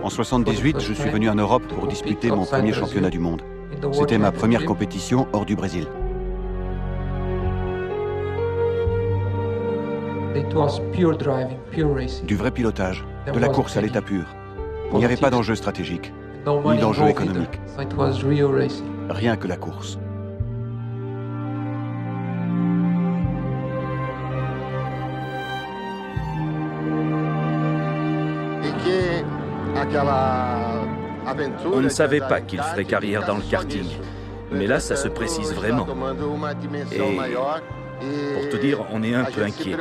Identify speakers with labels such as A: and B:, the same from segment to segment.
A: En 78, je suis venu en Europe pour disputer mon premier championnat du monde. C'était ma première compétition hors du Brésil. Du vrai pilotage, de la course à l'état pur. Il n'y avait pas d'enjeu stratégique, ni d'enjeu économique. Rien que la course.
B: On ne savait pas qu'il ferait carrière dans le karting, mais là ça se précise vraiment. Et pour te dire, on est un peu inquiet,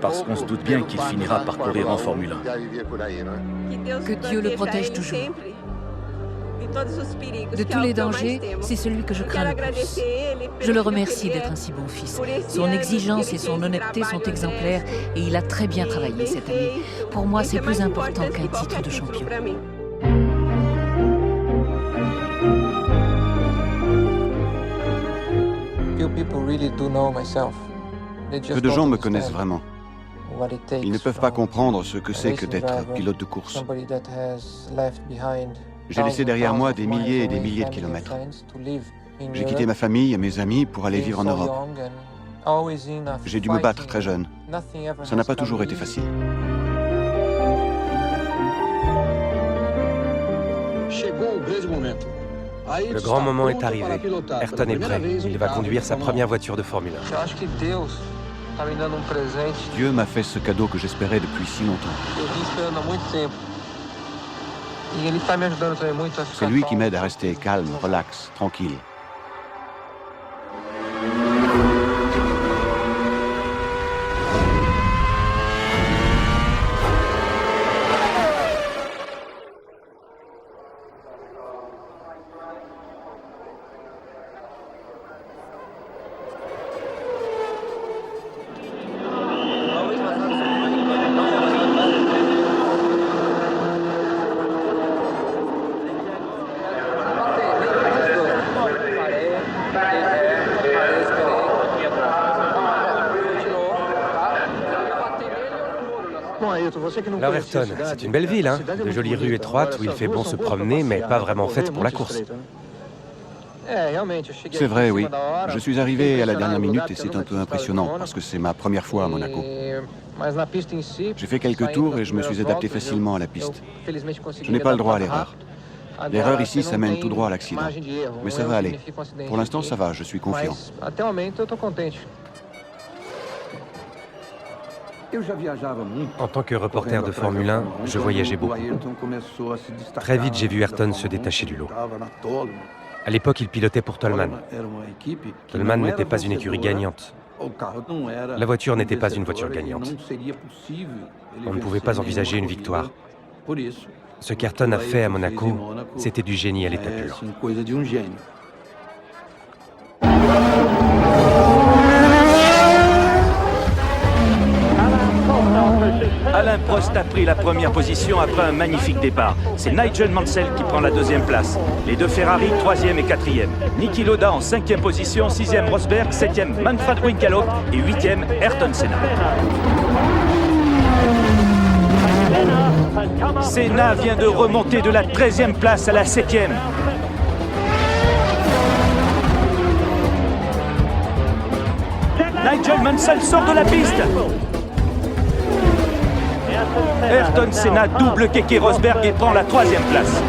B: parce qu'on se doute bien qu'il finira par courir en Formule 1.
C: Que Dieu le protège toujours. De tous les dangers, c'est celui que je crains le plus. Je le remercie d'être un si bon fils. Son exigence et son honnêteté sont exemplaires et il a très bien travaillé cette année. Pour moi, c'est plus important qu'un titre de champion.
A: Peu de gens me connaissent vraiment. Ils ne peuvent pas comprendre ce que c'est que d'être pilote de course. J'ai laissé derrière moi des milliers et des milliers de kilomètres. J'ai quitté ma famille et mes amis pour aller vivre en Europe. J'ai dû me battre très jeune. Ça n'a pas toujours été facile.
D: Le grand moment est arrivé. Ayrton est prêt. Il va conduire sa première voiture de Formule 1.
A: Dieu m'a fait ce cadeau que j'espérais depuis si longtemps. C'est lui qui m'aide à rester calme, relax, tranquille.
D: Alors Ayrton, c'est une belle ville, hein? De jolies rues étroites où il fait bon se promener, mais pas vraiment faites pour la course.
A: C'est vrai, oui. Je suis arrivé à la dernière minute et c'est un peu impressionnant parce que c'est ma première fois à Monaco. J'ai fait quelques tours et je me suis adapté facilement à la piste. Je n'ai pas le droit à l'erreur. L'erreur ici, ça mène tout droit à l'accident. Mais ça va aller. Pour l'instant, ça va, je suis confiant.
D: En tant que reporter de Formule 1, je voyageais beaucoup. Très vite, j'ai vu Ayrton se détacher du lot. À l'époque, il pilotait pour Toleman. Toleman n'était pas une écurie gagnante. La voiture n'était pas une voiture gagnante. On ne pouvait pas envisager une victoire. Ce qu'Ayrton a fait à Monaco, c'était du génie à l'état pur.
B: Alain Prost a pris la première position après un magnifique départ. C'est Nigel Mansell qui prend la deuxième place. Les deux Ferrari, 3e et 4e. Niki Lauda en 5e position, 6e Rosberg, 7e Manfred Wickenlopp et 8e Ayrton Senna. Senna vient de remonter de la 13e place à la 7e. Nigel Mansell sort de la piste. Ayrton Senna double Keke Rosberg et prend la 3e place.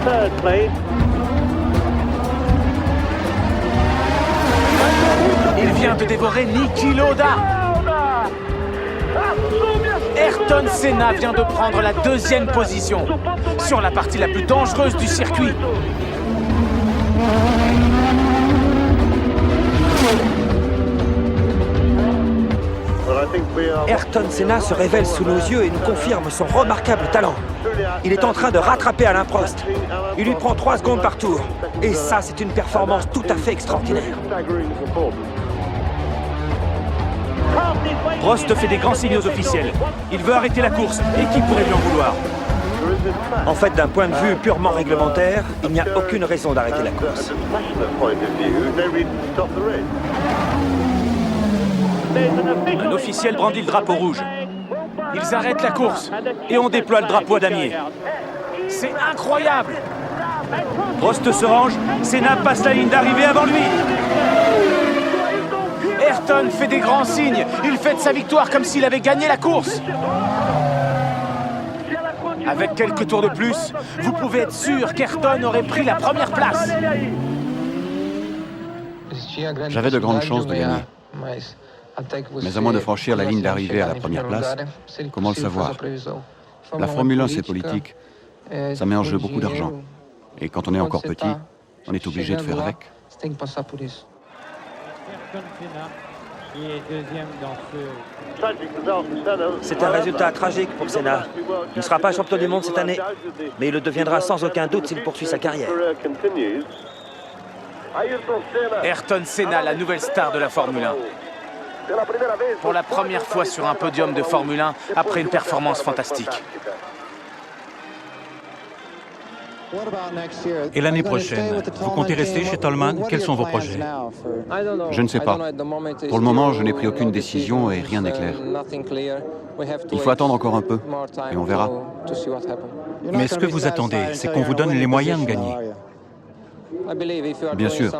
B: Il vient de dévorer Niki Lauda. Ayrton Senna vient de prendre la 2e position sur la partie la plus dangereuse du circuit.
E: Ayrton Senna se révèle sous nos yeux et nous confirme son remarquable talent. Il est en train de rattraper Alain Prost. Il lui prend 3 secondes par tour. Et ça, c'est une performance tout à fait extraordinaire.
B: Prost fait des grands signaux officiels. Il veut arrêter la course. Et qui pourrait lui en vouloir?
E: En fait, d'un point de vue purement réglementaire, il n'y a aucune raison d'arrêter la course.
B: Un officiel brandit le drapeau rouge. Ils arrêtent la course et on déploie le drapeau à damier. C'est incroyable! Prost se range, Senna passe la ligne d'arrivée avant lui. Ayrton fait des grands signes. Il fête sa victoire comme s'il avait gagné la course. Avec quelques tours de plus, vous pouvez être sûr qu'Ayrton aurait pris la première place.
A: J'avais de grandes chances de gagner. Mais à moins de franchir la ligne d'arrivée à la première place, comment le savoir? La Formule 1, c'est politique. Ça met en jeu beaucoup d'argent. Et quand on est encore petit, on est obligé de faire avec.
E: C'est un résultat tragique pour Senna. Il ne sera pas champion du monde cette année, mais il le deviendra sans aucun doute s'il poursuit sa carrière.
B: Ayrton Senna, la nouvelle star de la Formule 1. Pour la première fois sur un podium de Formule 1 après une performance fantastique.
F: Et l'année prochaine, vous comptez rester chez Toleman? Quels sont vos projets?
A: Je ne sais pas. Pour le moment, je n'ai pris aucune décision et rien n'est clair. Il faut attendre encore un peu et on verra.
F: Mais ce que vous attendez, c'est qu'on vous donne les moyens de gagner.
A: Bien sûr.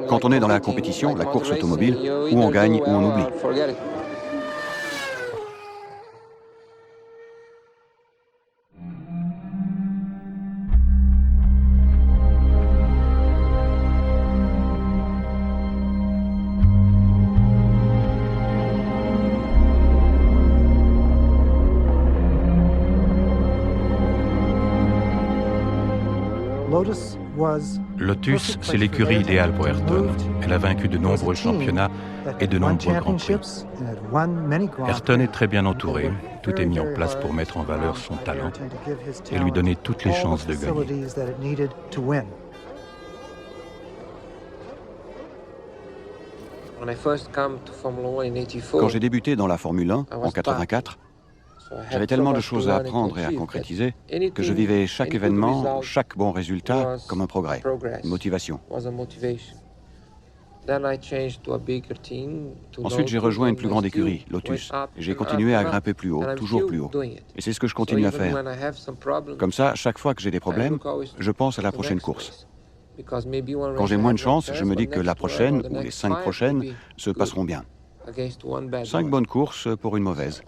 A: Quand on est dans la compétition, la course automobile, ou on gagne ou on oublie.
F: Lotus, c'est l'écurie idéale pour Ayrton. Elle a vaincu de nombreux championnats et de nombreux grands prix. Ayrton est très bien entouré. Tout est mis en place pour mettre en valeur son talent et lui donner toutes les chances de gagner.
A: Quand j'ai débuté dans la Formule 1 en 1984, j'avais tellement de choses à apprendre et à concrétiser que je vivais chaque événement, chaque bon résultat comme un progrès, une motivation. Ensuite, j'ai rejoint une plus grande écurie, Lotus, et j'ai continué à grimper plus haut, toujours plus haut. Et c'est ce que je continue à faire. Comme ça, chaque fois que j'ai des problèmes, je pense à la prochaine course. Quand j'ai moins de chance, je me dis que la prochaine, ou les 5 prochaines, se passeront bien. 5 bonnes courses pour une mauvaise.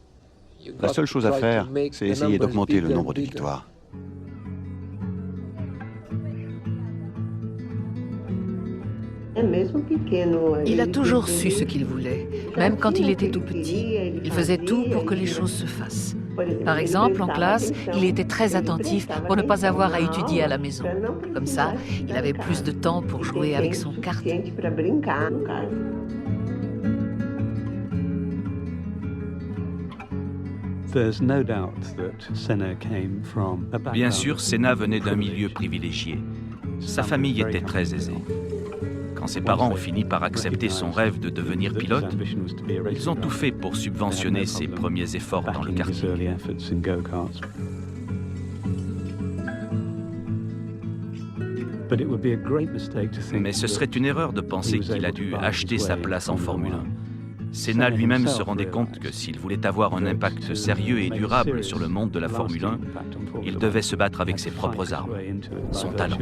A: La seule chose à faire, c'est essayer d'augmenter le nombre de victoires.
C: Il a toujours su ce qu'il voulait, même quand il était tout petit. Il faisait tout pour que les choses se fassent. Par exemple, en classe, il était très attentif pour ne pas avoir à étudier à la maison. Comme ça, il avait plus de temps pour jouer avec son kart.
B: Bien sûr, Senna venait d'un milieu privilégié. Sa famille était très aisée. Quand ses parents ont fini par accepter son rêve de devenir pilote, ils ont tout fait pour subventionner ses premiers efforts dans le karting. Mais ce serait une erreur de penser qu'il a dû acheter sa place en Formule 1. Senna lui-même se rendait compte que s'il voulait avoir un impact sérieux et durable sur le monde de la Formule 1, il devait se battre avec ses propres armes, son talent.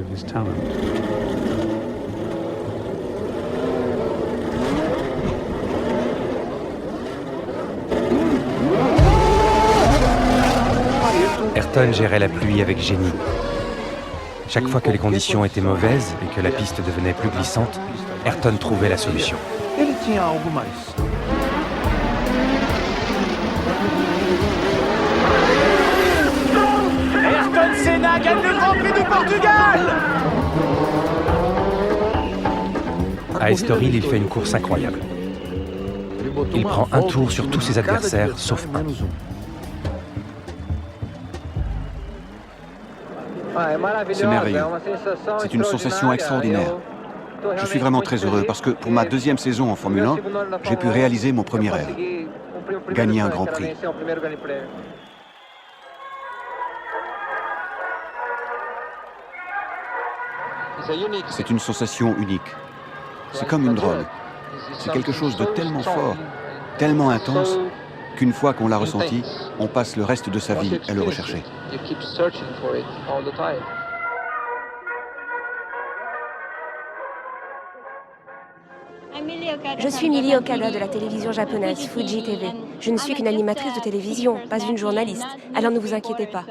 D: Ayrton gérait la pluie avec génie. Chaque fois que les conditions étaient mauvaises et que la piste devenait plus glissante, Ayrton trouvait la solution.
E: Ayrton Senna gagne le Grand Prix du Portugal!
D: À Estoril, il fait une course incroyable. Il prend un tour sur tous ses adversaires, sauf un.
A: C'est merveilleux. C'est une sensation extraordinaire. Je suis vraiment très heureux parce que pour ma deuxième saison en Formule 1, j'ai pu réaliser mon premier rêve. Gagner un Grand Prix. C'est une sensation unique. C'est comme une drogue. C'est quelque chose de tellement fort, tellement intense, qu'une fois qu'on l'a ressenti, on passe le reste de sa vie à le rechercher.
G: Je suis Mili Okada de la télévision japonaise Fuji TV. Je ne suis qu'une animatrice de télévision, pas une journaliste. Alors ne vous inquiétez pas.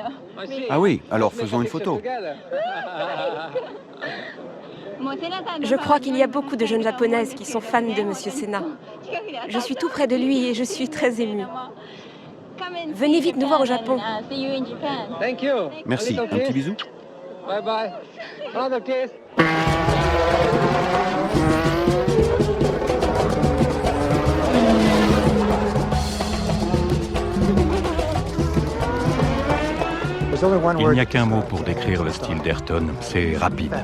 A: Ah oui, alors faisons une photo.
G: Je crois qu'il y a beaucoup de jeunes japonaises qui sont fans de Monsieur Senna. Je suis tout près de lui et je suis très émue. Venez vite nous voir au Japon.
A: Merci, un petit bisou.
H: Bye bye. Another case.
F: Il n'y a qu'un mot pour décrire le style d'Ayrton, c'est rapide.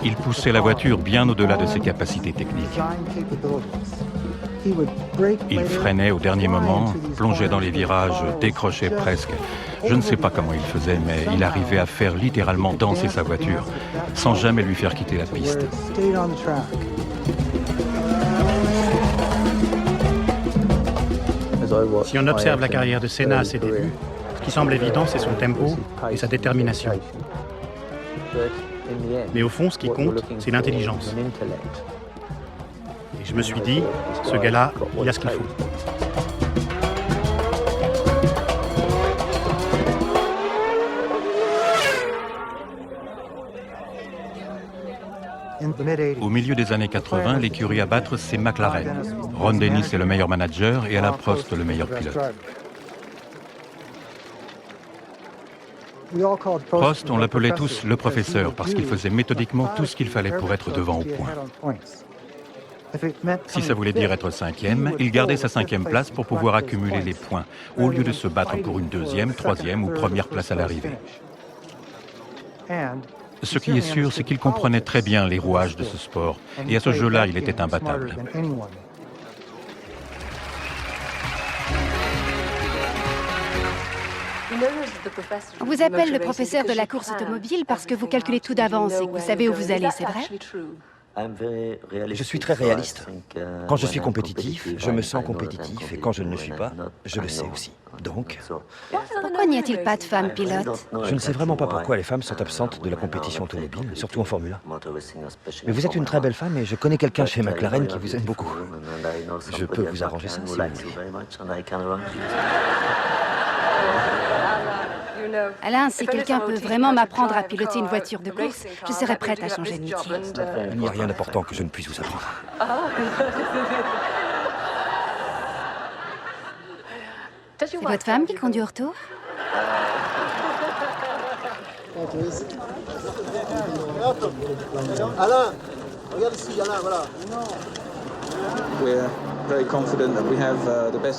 F: Il poussait la voiture bien au-delà de ses capacités techniques. Il freinait au dernier moment, plongeait dans les virages, décrochait presque. Je ne sais pas comment il faisait, mais il arrivait à faire littéralement danser sa voiture, sans jamais lui faire quitter la piste.
I: Si on observe la carrière de Senna à ses débuts, ce qui semble évident, c'est son tempo et sa détermination. Mais au fond, ce qui compte, c'est l'intelligence. Et je me suis dit, ce gars-là, il a ce qu'il faut.
F: Au milieu des années 80, l'écurie à battre, c'est McLaren. Ron Dennis est le meilleur manager et Alain Prost le meilleur pilote. Prost, on l'appelait tous le professeur parce qu'il faisait méthodiquement tout ce qu'il fallait pour être devant au point. Si ça voulait dire être cinquième, il gardait sa cinquième place pour pouvoir accumuler les points, au lieu de se battre pour une deuxième, troisième ou première place à l'arrivée. Ce qui est sûr, c'est qu'il comprenait très bien les rouages de ce sport, et à ce jeu-là, il était imbattable.
J: On vous appelle le professeur de la course automobile parce que vous calculez tout d'avance et que vous savez où vous allez, c'est vrai?
K: Je suis très réaliste. Quand je suis compétitif, je me sens compétitif, et quand je ne le suis pas, je le sais aussi. Donc...
J: Pourquoi n'y a-t-il pas de femmes pilotes?
K: Je ne sais vraiment pas pourquoi les femmes sont absentes de la compétition automobile, surtout en Formule 1. Mais vous êtes une très belle femme et je connais quelqu'un chez McLaren qui vous aime beaucoup. Je peux vous arranger ça si vous voulez.
J: Alain, si quelqu'un peut vraiment m'apprendre à piloter une voiture de course, je serais prête à changer de métier.
K: Il n'y a rien d'important que je ne puisse vous apprendre.
J: C'est votre femme qui conduit au retour?
H: Alain, regarde ici, Alain, voilà.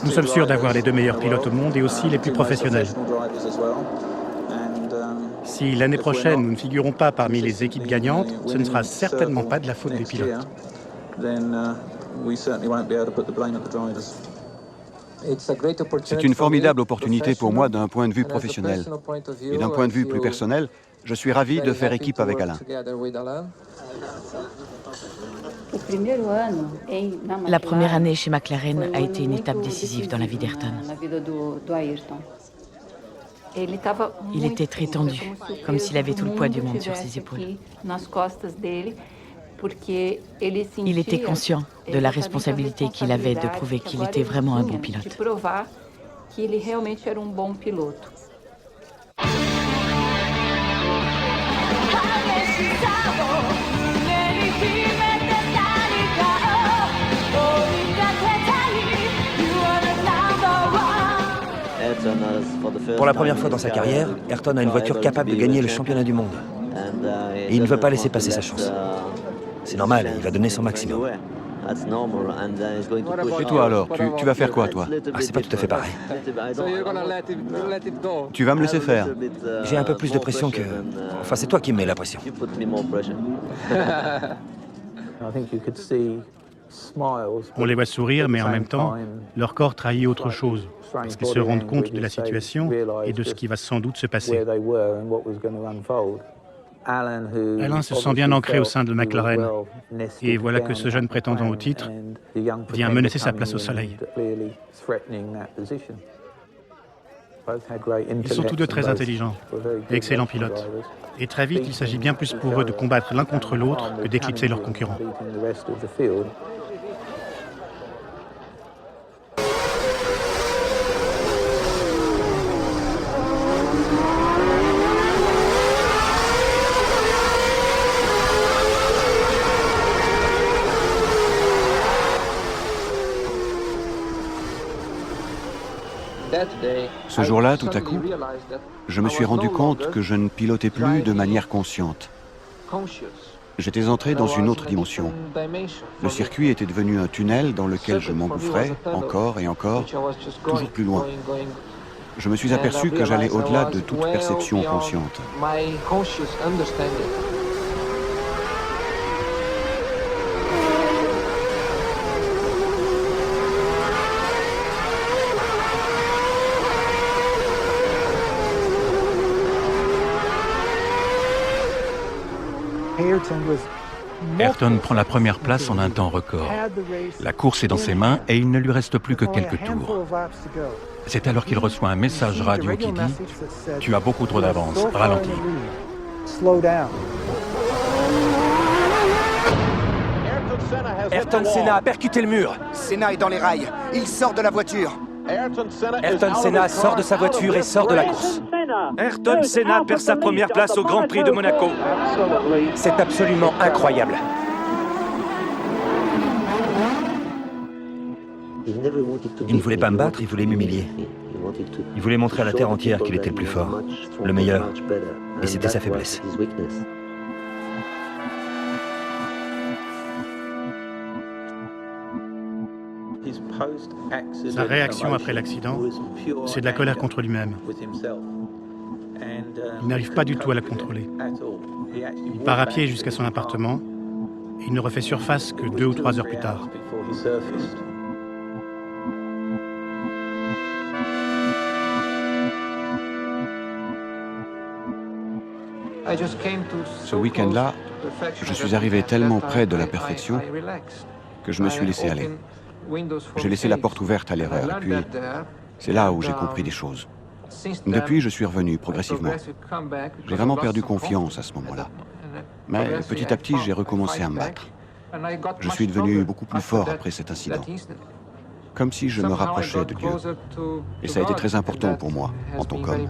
I: Nous sommes sûrs d'avoir les deux meilleurs pilotes au monde et aussi les plus professionnels. Si l'année prochaine nous ne figurons pas parmi les équipes gagnantes, ce ne sera certainement pas de la faute des pilotes.
A: C'est une formidable opportunité pour moi d'un point de vue professionnel. Et d'un point de vue plus personnel, je suis ravi de faire équipe avec Alain.
C: La première année chez McLaren a été une étape décisive dans la vie d'Ayrton. Il était très tendu, comme s'il avait tout le poids du monde sur ses épaules. Il était conscient de la responsabilité qu'il avait de prouver qu'il était vraiment un bon pilote.
K: Pour la première fois dans sa carrière, Ayrton a une voiture capable de gagner le championnat du monde. Et il ne veut pas laisser passer sa chance. C'est normal, il va donner son maximum.
A: Et toi alors, tu vas faire quoi, toi?
K: Ah, c'est pas tout à fait pareil.
A: Tu vas me laisser faire?
K: J'ai un peu plus de pression que... Enfin, c'est toi qui me mets la pression.
I: On les voit sourire, mais en même temps, leur corps trahit autre chose, parce qu'ils se rendent compte de la situation et de ce qui va sans doute se passer. Alain se sent bien ancré au sein de McLaren, et voilà que ce jeune prétendant au titre vient menacer sa place au soleil. Ils sont tous deux très intelligents, excellents pilotes, et très vite il s'agit bien plus pour eux de combattre l'un contre l'autre que d'éclipser leurs concurrents.
A: Ce jour-là, tout à coup, je me suis rendu compte que je ne pilotais plus de manière consciente. J'étais entré dans une autre dimension. Le circuit était devenu un tunnel dans lequel je m'engouffrais encore et encore, toujours plus loin. Je me suis aperçu que j'allais au-delà de toute perception consciente.
F: Ayrton prend la première place en un temps record. La course est dans ses mains et il ne lui reste plus que quelques tours. C'est alors qu'il reçoit un message radio qui dit « Tu as beaucoup trop d'avance, ralentis ».
E: Ayrton Senna a percuté le mur.
L: Senna est dans les rails. Il sort de la voiture.
E: Ayrton Senna sort de sa voiture et sort de la course.
B: Ayrton Senna perd sa première place au Grand Prix de Monaco.
E: C'est absolument incroyable.
K: Il ne voulait pas me battre, il voulait m'humilier. Il voulait montrer à la terre entière qu'il était le plus fort, le meilleur. Et c'était sa faiblesse.
I: Sa réaction après l'accident, c'est de la colère contre lui-même. Il n'arrive pas du tout à la contrôler. Il part à pied jusqu'à son appartement et il ne refait surface que 2 ou 3 heures plus tard.
A: Ce week-end-là, je suis arrivé tellement près de la perfection que je me suis laissé aller. J'ai laissé la porte ouverte à l'erreur, et puis c'est là où j'ai compris des choses. Depuis, je suis revenu progressivement. J'ai vraiment perdu confiance à ce moment-là. Mais petit à petit, j'ai recommencé à me battre. Je suis devenu beaucoup plus fort après cet incident. Comme si je me rapprochais de Dieu. Et ça a été très important pour moi, en tant qu'homme.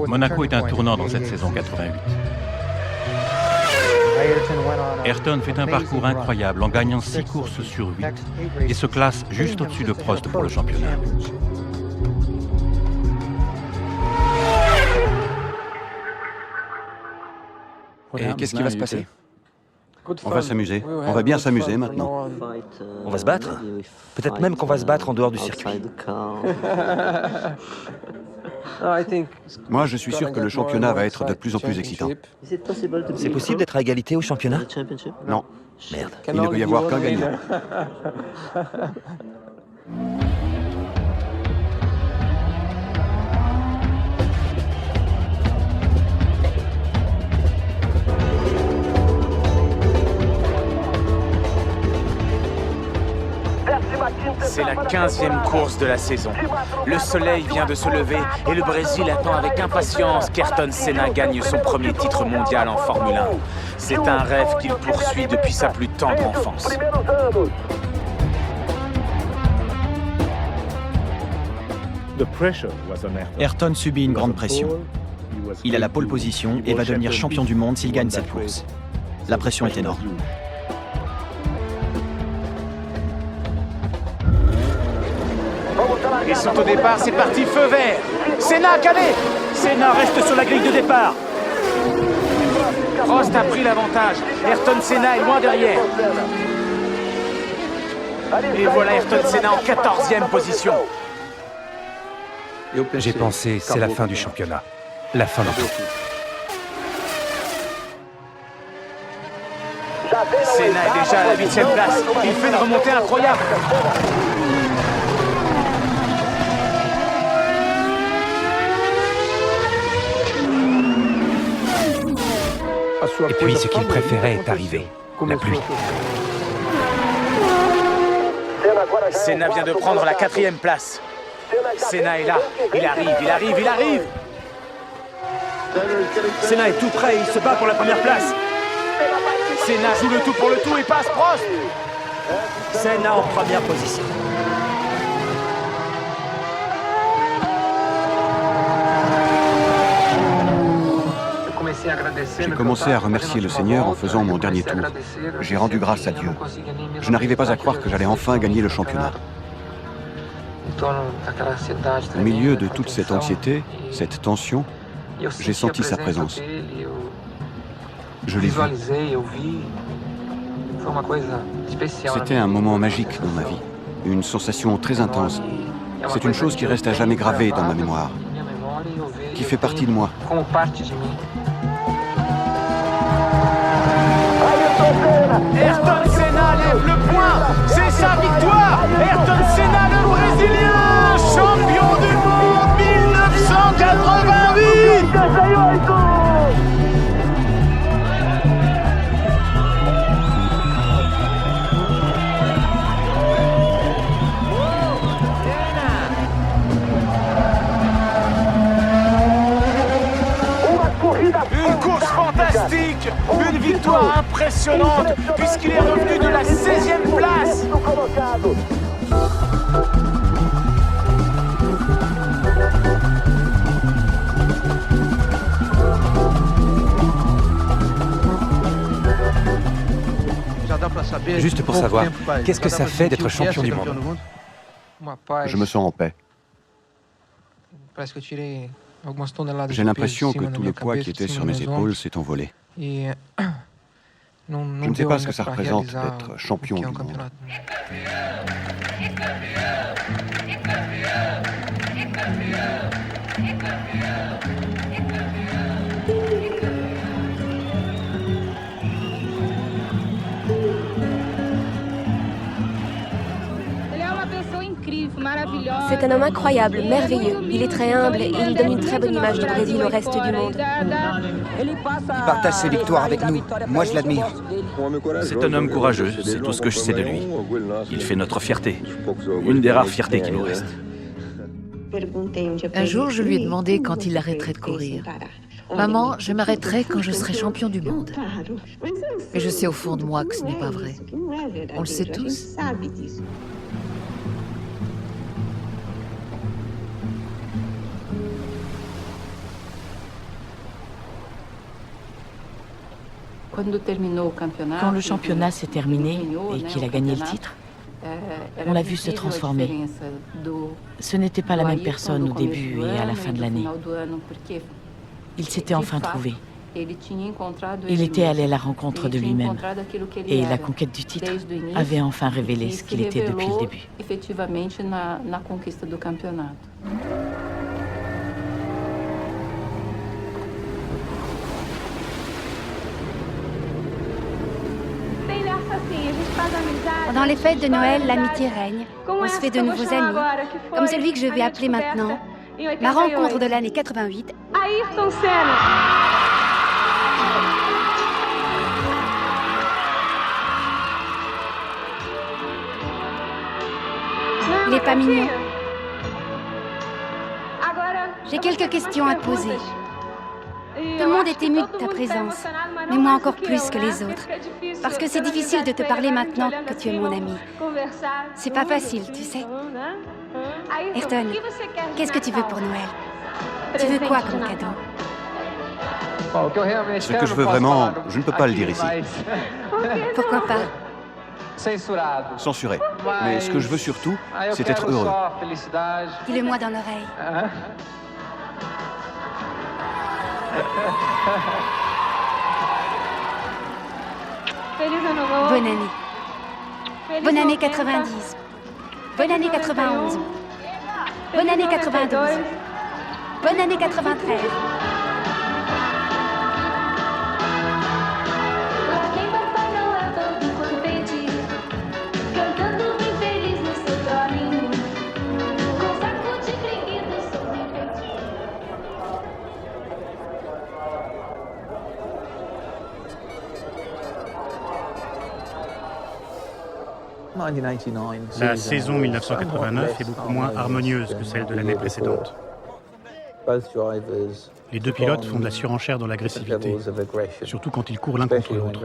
F: Monaco est un tournant dans cette saison 88. Ayrton fait un parcours incroyable en gagnant 6 courses sur 8 et se classe juste au-dessus de Prost pour le championnat.
A: Et qu'est-ce qui va se passer? On va s'amuser. On va bien s'amuser maintenant.
K: On va se battre? Peut-être même qu'on va se battre en dehors du circuit.
A: Moi, je suis sûr que le championnat va être de plus en plus excitant.
K: C'est possible d'être à égalité au championnat?
A: Non.
K: Merde.
A: Il ne peut y avoir qu'un gagnant.
M: C'est la 15e course de la saison. Le soleil vient de se lever et le Brésil attend avec impatience qu'Ayrton Senna gagne son premier titre mondial en Formule 1. C'est un rêve qu'il poursuit depuis sa plus tendre enfance.
N: Ayrton subit une grande pression. Il a la pole position et va devenir champion du monde s'il gagne cette course. La pression est énorme.
M: Ils sont au départ, c'est parti, feu vert. Senna calé. Senna reste sur la grille de départ. Prost a pris l'avantage. Ayrton Senna est loin derrière. Et voilà Ayrton Senna en 14e position.
D: J'ai pensé, c'est la fin du championnat. La fin de tout.
M: Senna est déjà à la 8e place. Il fait une remontée incroyable.
D: Et puis, ce qu'il préférait est arrivé. La pluie.
M: Senna vient de prendre la 4e place. Senna est là. Il arrive, il arrive, il arrive.
E: Senna est tout prêt, il se bat pour la première place.
M: Senna joue le tout pour le tout et passe Prost.
E: Senna en première position.
A: J'ai commencé à remercier le Seigneur en faisant mon dernier tour. J'ai rendu grâce à Dieu. Je n'arrivais pas à croire que j'allais enfin gagner le championnat. Au milieu de toute cette anxiété, cette tension, j'ai senti sa présence. Je l'ai vu. C'était un moment magique dans ma vie, une sensation très intense. C'est une chose qui reste à jamais gravée dans ma mémoire, qui fait partie de moi.
M: Ayrton Senna lève le poing, c'est sa victoire. Ayrton Senna, le Brésilien, champion du monde 1988. Une course fantastique, une victoire impressionnante puisqu'il est revenu de la 16e place.
D: Juste pour savoir, qu'est-ce que ça fait d'être champion du monde?
A: Je me sens en paix. J'ai l'impression que tout le poids qui était sur mes épaules s'est envolé. Je ne sais pas ce que ça représente d'être champion du monde.
G: C'est un homme incroyable, merveilleux. Il est très humble et il donne une très bonne image du Brésil au reste du monde.
L: Il partage ses victoires avec nous. Moi, je l'admire.
B: C'est un homme courageux, c'est tout ce que je sais de lui. Il fait notre fierté, une des rares fiertés qui nous reste.
C: Un jour, je lui ai demandé quand il arrêterait de courir. Maman, je m'arrêterai quand je serai champion du monde. Mais je sais au fond de moi que ce n'est pas vrai. On le sait tous. Quand le championnat s'est terminé et qu'il a gagné le titre, on l'a vu se transformer. Ce n'était pas la même personne au début et à la fin de l'année. Il s'était enfin trouvé. Il était allé à la rencontre de lui-même. Et la conquête du titre avait enfin révélé ce qu'il était depuis le début.
J: Pendant les fêtes de Noël, l'amitié règne. On se fait de nouveaux amis, comme celui que je vais appeler maintenant ma rencontre de l'année 88.
G: Ayrton Senna.
J: Il n'est pas mignon. J'ai quelques questions à te poser. Tout le monde est ému de ta présence, mais moi encore plus que les autres. Parce que c'est difficile de te parler maintenant que tu es mon ami. C'est pas facile, tu sais. Ayrton, qu'est-ce que tu veux pour Noël? Tu veux quoi comme cadeau?
A: Ce que je veux vraiment, je ne peux pas le dire ici.
J: Pourquoi pas?
A: Censuré. Mais ce que je veux surtout, c'est être heureux.
J: Dis-le-moi dans l'oreille. Bonne année. Bonne année 90. Bonne année 91. Bonne année 92. Bonne année 93.
I: La saison 1989 est beaucoup moins harmonieuse que celle de l'année précédente. Les deux pilotes font de la surenchère dans l'agressivité, surtout quand ils courent l'un contre l'autre.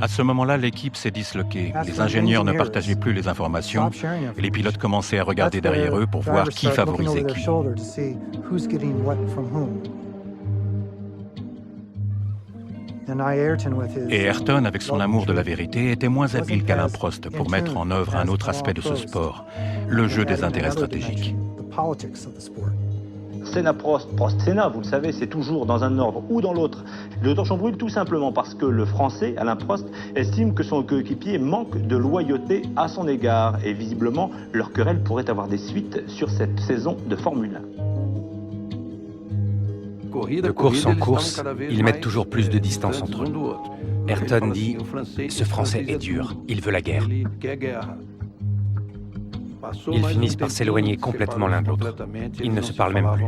F: À ce moment-là, l'équipe s'est disloquée. Les ingénieurs ne partageaient plus les informations et les pilotes commençaient à regarder derrière eux pour voir qui favorisait qui. Et Ayrton, avec son amour de la vérité, était moins habile qu'Alain Prost pour mettre en œuvre un autre aspect de ce sport, le jeu des intérêts stratégiques.
O: Senna-Prost, Prost-Senna, vous le savez, c'est toujours dans un ordre ou dans l'autre. Le torchon brûle tout simplement parce que le Français, Alain Prost, estime que son coéquipier manque de loyauté à son égard. Et visiblement, leur querelle pourrait avoir des suites sur cette saison de Formule 1.
D: De course en course, ils mettent toujours plus de distance entre eux. Ayrton dit « Ce Français est dur, il veut la guerre ». Ils finissent par s'éloigner complètement l'un de l'autre. Ils ne se parlent même plus.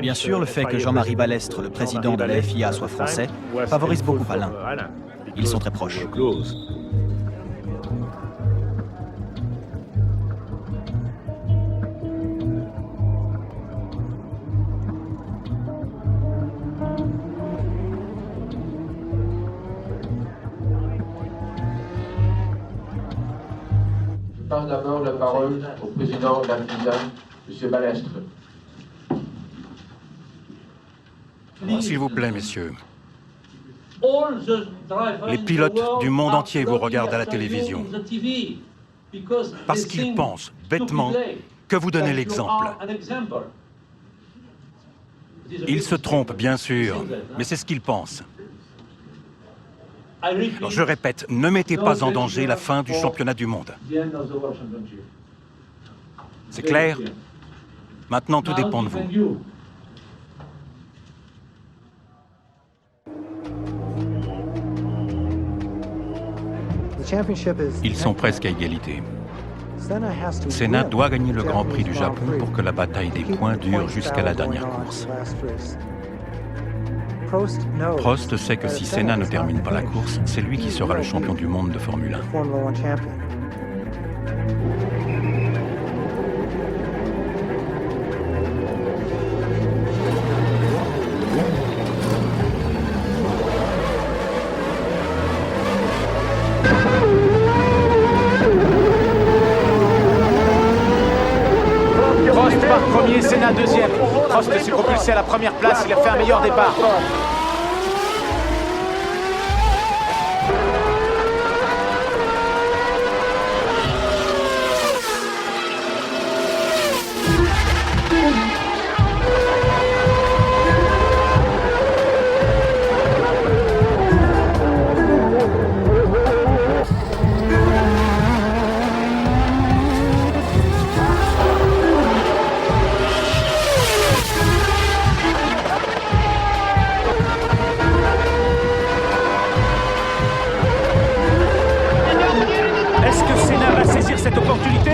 N: Bien sûr, le fait que Jean-Marie Balestre, le président de la FIA, soit français, favorise beaucoup Alain. Ils sont très proches.
P: Je passe d'abord la parole au président de la FIA, M. Balestre.
F: S'il vous plaît, messieurs. Les pilotes du monde entier vous regardent à la télévision parce qu'ils pensent bêtement que vous donnez l'exemple. Ils se trompent, bien sûr, mais c'est ce qu'ils pensent. Alors, je répète, ne mettez pas en danger la fin du championnat du monde. C'est clair? Maintenant, tout dépend de vous. Ils sont presque à égalité. Senna doit gagner le Grand Prix du Japon pour que la bataille des points dure jusqu'à la dernière course. Prost sait que si Senna ne termine pas la course, c'est lui qui sera le champion du monde de Formule 1.
M: Prost part premier, Senna deuxième. Prost s'est propulsé à la première place, il a fait un meilleur départ. saisir cette opportunité.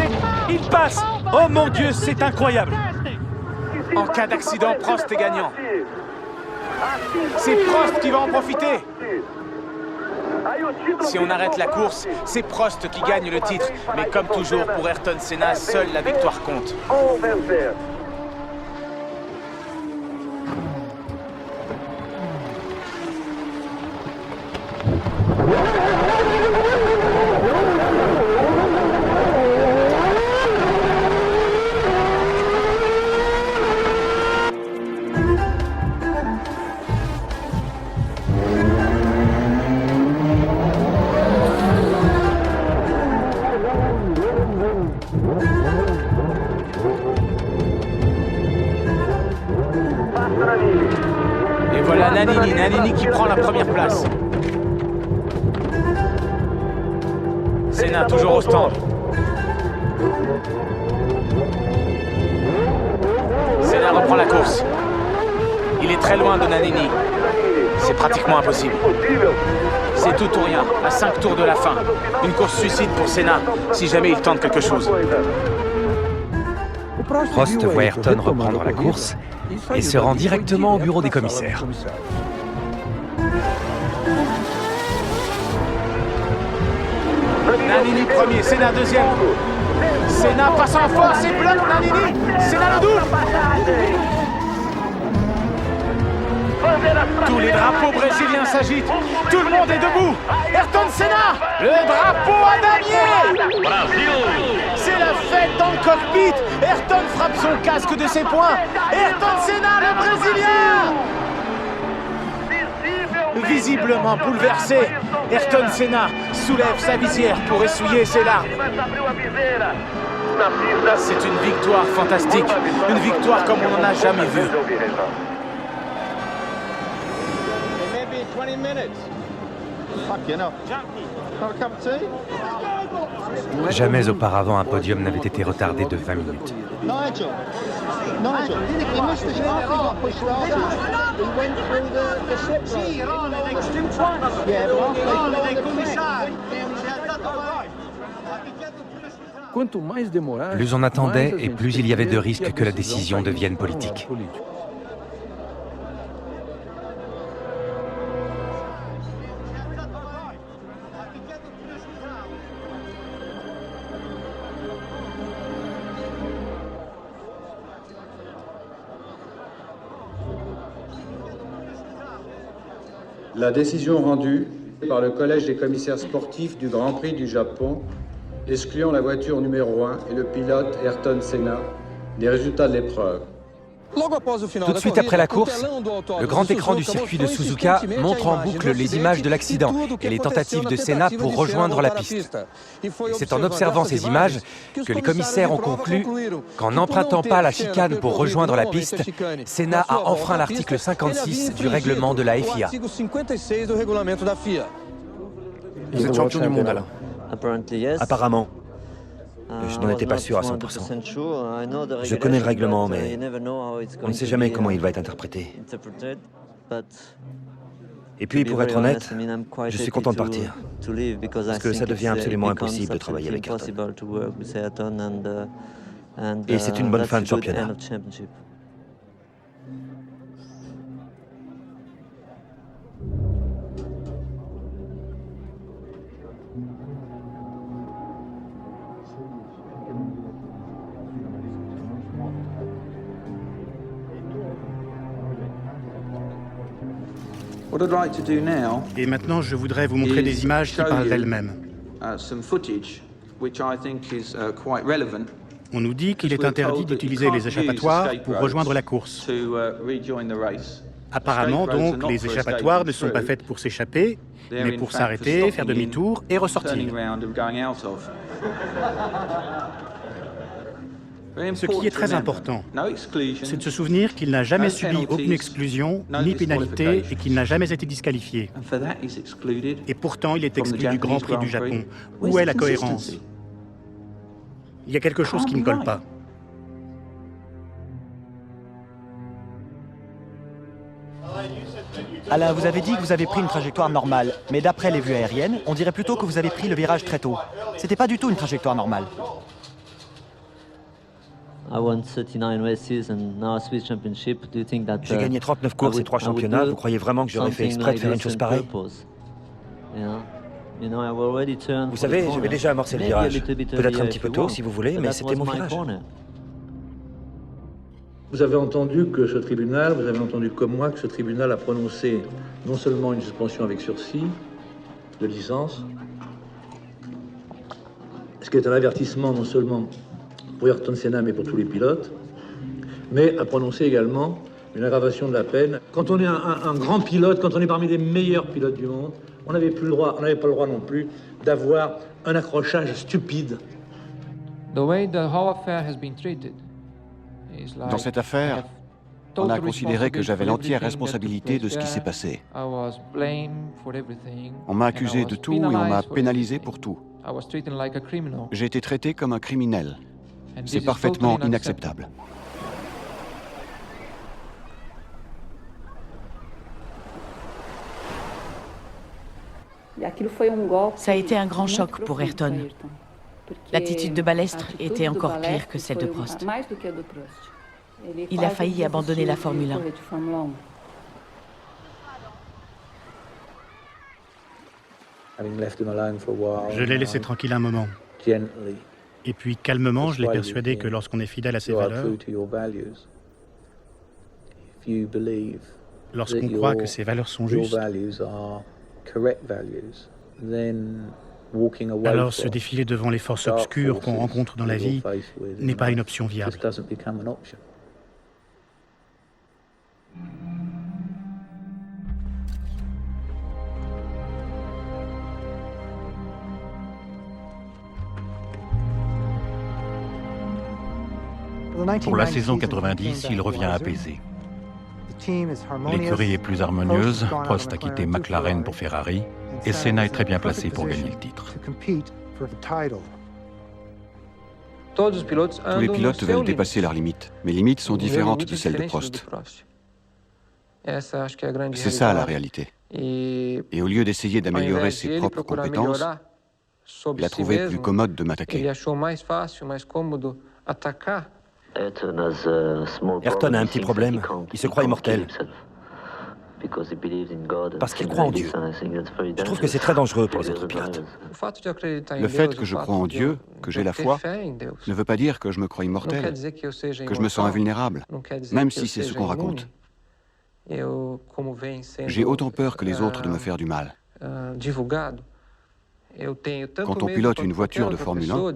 M: Il passe. Oh mon Dieu, c'est incroyable. En cas d'accident, Prost est gagnant. C'est Prost qui va en profiter. Si on arrête la course, c'est Prost qui gagne le titre. Mais comme toujours pour Ayrton Senna, seule la victoire compte. Et voilà Nannini qui prend la première place. Senna toujours au stand. Senna reprend la course. Il est très loin de Nannini. C'est pratiquement impossible. C'est tout ou rien, à 5 tours de la fin. Une course suicide pour Senna, si jamais il tente quelque chose.
D: Prost voit Ayrton reprendre la course et se rend directement au bureau des commissaires.
M: Nannini premier, Senna deuxième. Senna passe en force et bloque Nannini. Senna le double. Tous les drapeaux brésiliens s'agitent. Tout le monde est debout. Ayrton Senna, le drapeau à damier. C'est la fête dans le cockpit. Ayrton frappe son casque de ses poings. Ayrton Senna, le Brésilien. Visiblement bouleversé, Ayrton Senna soulève sa visière pour essuyer ses larmes. C'est une victoire fantastique, une victoire comme on n'en a jamais vu.
D: Jamais auparavant un podium n'avait été retardé de 20 minutes. Plus on attendait et plus il y avait de risques que la décision devienne politique.
Q: La décision rendue par le Collège des commissaires sportifs du Grand Prix du Japon, excluant la voiture numéro 1 et le pilote Ayrton Senna, des résultats de l'épreuve.
D: Tout de suite après la course, le grand écran du circuit de Suzuka montre en boucle les images de l'accident et les tentatives de Senna pour rejoindre la piste. Et c'est en observant ces images que les commissaires ont conclu qu'en n'empruntant pas la chicane pour rejoindre la piste, Senna a enfreint l'article 56 du règlement de la FIA.
K: Vous êtes champion du monde, Alain? Apparemment. Je n'en étais pas sûr à 100%. Je connais le règlement, mais on ne sait jamais comment il va être interprété. Et puis, pour être honnête, je suis content de partir. Parce que ça devient absolument impossible de travailler avec Ayrton. Et c'est une bonne fin de championnat.
I: Et maintenant, je voudrais vous montrer des images qui parlent d'elles-mêmes. On nous dit qu'il est interdit d'utiliser les échappatoires pour rejoindre la course. Apparemment, donc, les échappatoires ne sont pas faites pour s'échapper, mais pour s'arrêter, faire demi-tour et ressortir. Ce qui est très important, c'est de se souvenir qu'il n'a jamais subi aucune exclusion ni pénalité et qu'il n'a jamais été disqualifié. Et pourtant, il est exclu du Grand Prix du Japon. Où est la cohérence? Il y a quelque chose qui ne colle pas.
N: Alain, vous avez dit que vous avez pris une trajectoire normale, mais d'après les vues aériennes, on dirait plutôt que vous avez pris le virage très tôt. C'était pas du tout une trajectoire normale.
K: J'ai gagné 39 courses et 3 championnats. Vous croyez vraiment que j'aurais fait exprès de faire une chose pareille? Vous savez, j'avais déjà amorcé le virage. Peut-être un petit peu tôt, si vous voulez, mais c'était mon virage.
R: Vous avez entendu que ce tribunal, vous avez entendu comme moi que ce tribunal a prononcé non seulement une suspension avec sursis de licence, ce qui est un avertissement non seulement pour Ayrton Senna mais pour tous les pilotes, mais a prononcé également une aggravation de la peine. Quand on est un grand pilote, quand on est parmi les meilleurs pilotes du monde, on n'avait pas le droit non plus d'avoir un accrochage stupide.
A: Dans cette affaire, on a considéré que j'avais l'entière responsabilité de ce qui s'est passé. On m'a accusé de tout et on m'a pénalisé pour tout. J'ai été traité comme un criminel. C'est parfaitement inacceptable.
C: Ça a été un grand choc pour Ayrton. L'attitude de Balestre était encore pire que celle de Prost. Il a failli abandonner la Formule 1.
I: Je l'ai laissé tranquille un moment. Et puis, calmement, je l'ai persuadé que lorsqu'on est fidèle à ses valeurs, lorsqu'on croit que ses valeurs sont justes, alors se défiler devant les forces obscures qu'on rencontre dans la vie n'est pas une option viable.
F: Pour la saison 90, il revient apaisé. L'écurie est plus harmonieuse, Prost a quitté McLaren pour Ferrari, et Senna est très bien placé pour gagner le titre.
A: Tous les pilotes veulent dépasser leurs limites. Mes limites sont différentes de celles de Prost. C'est ça la réalité. Et au lieu d'essayer d'améliorer ses propres compétences, il a trouvé plus commode de m'attaquer.
K: Ayrton a un petit problème. Il se croit immortel. Parce qu'il croit en Dieu. Je trouve que c'est très dangereux pour les autres pilotes.
A: Le fait que je crois en Dieu, que j'ai la foi, ne veut pas dire que je me crois immortel, que je me sens invulnérable, même si c'est ce qu'on raconte. J'ai autant peur que les autres de me faire du mal. Quand on pilote une voiture de Formule 1,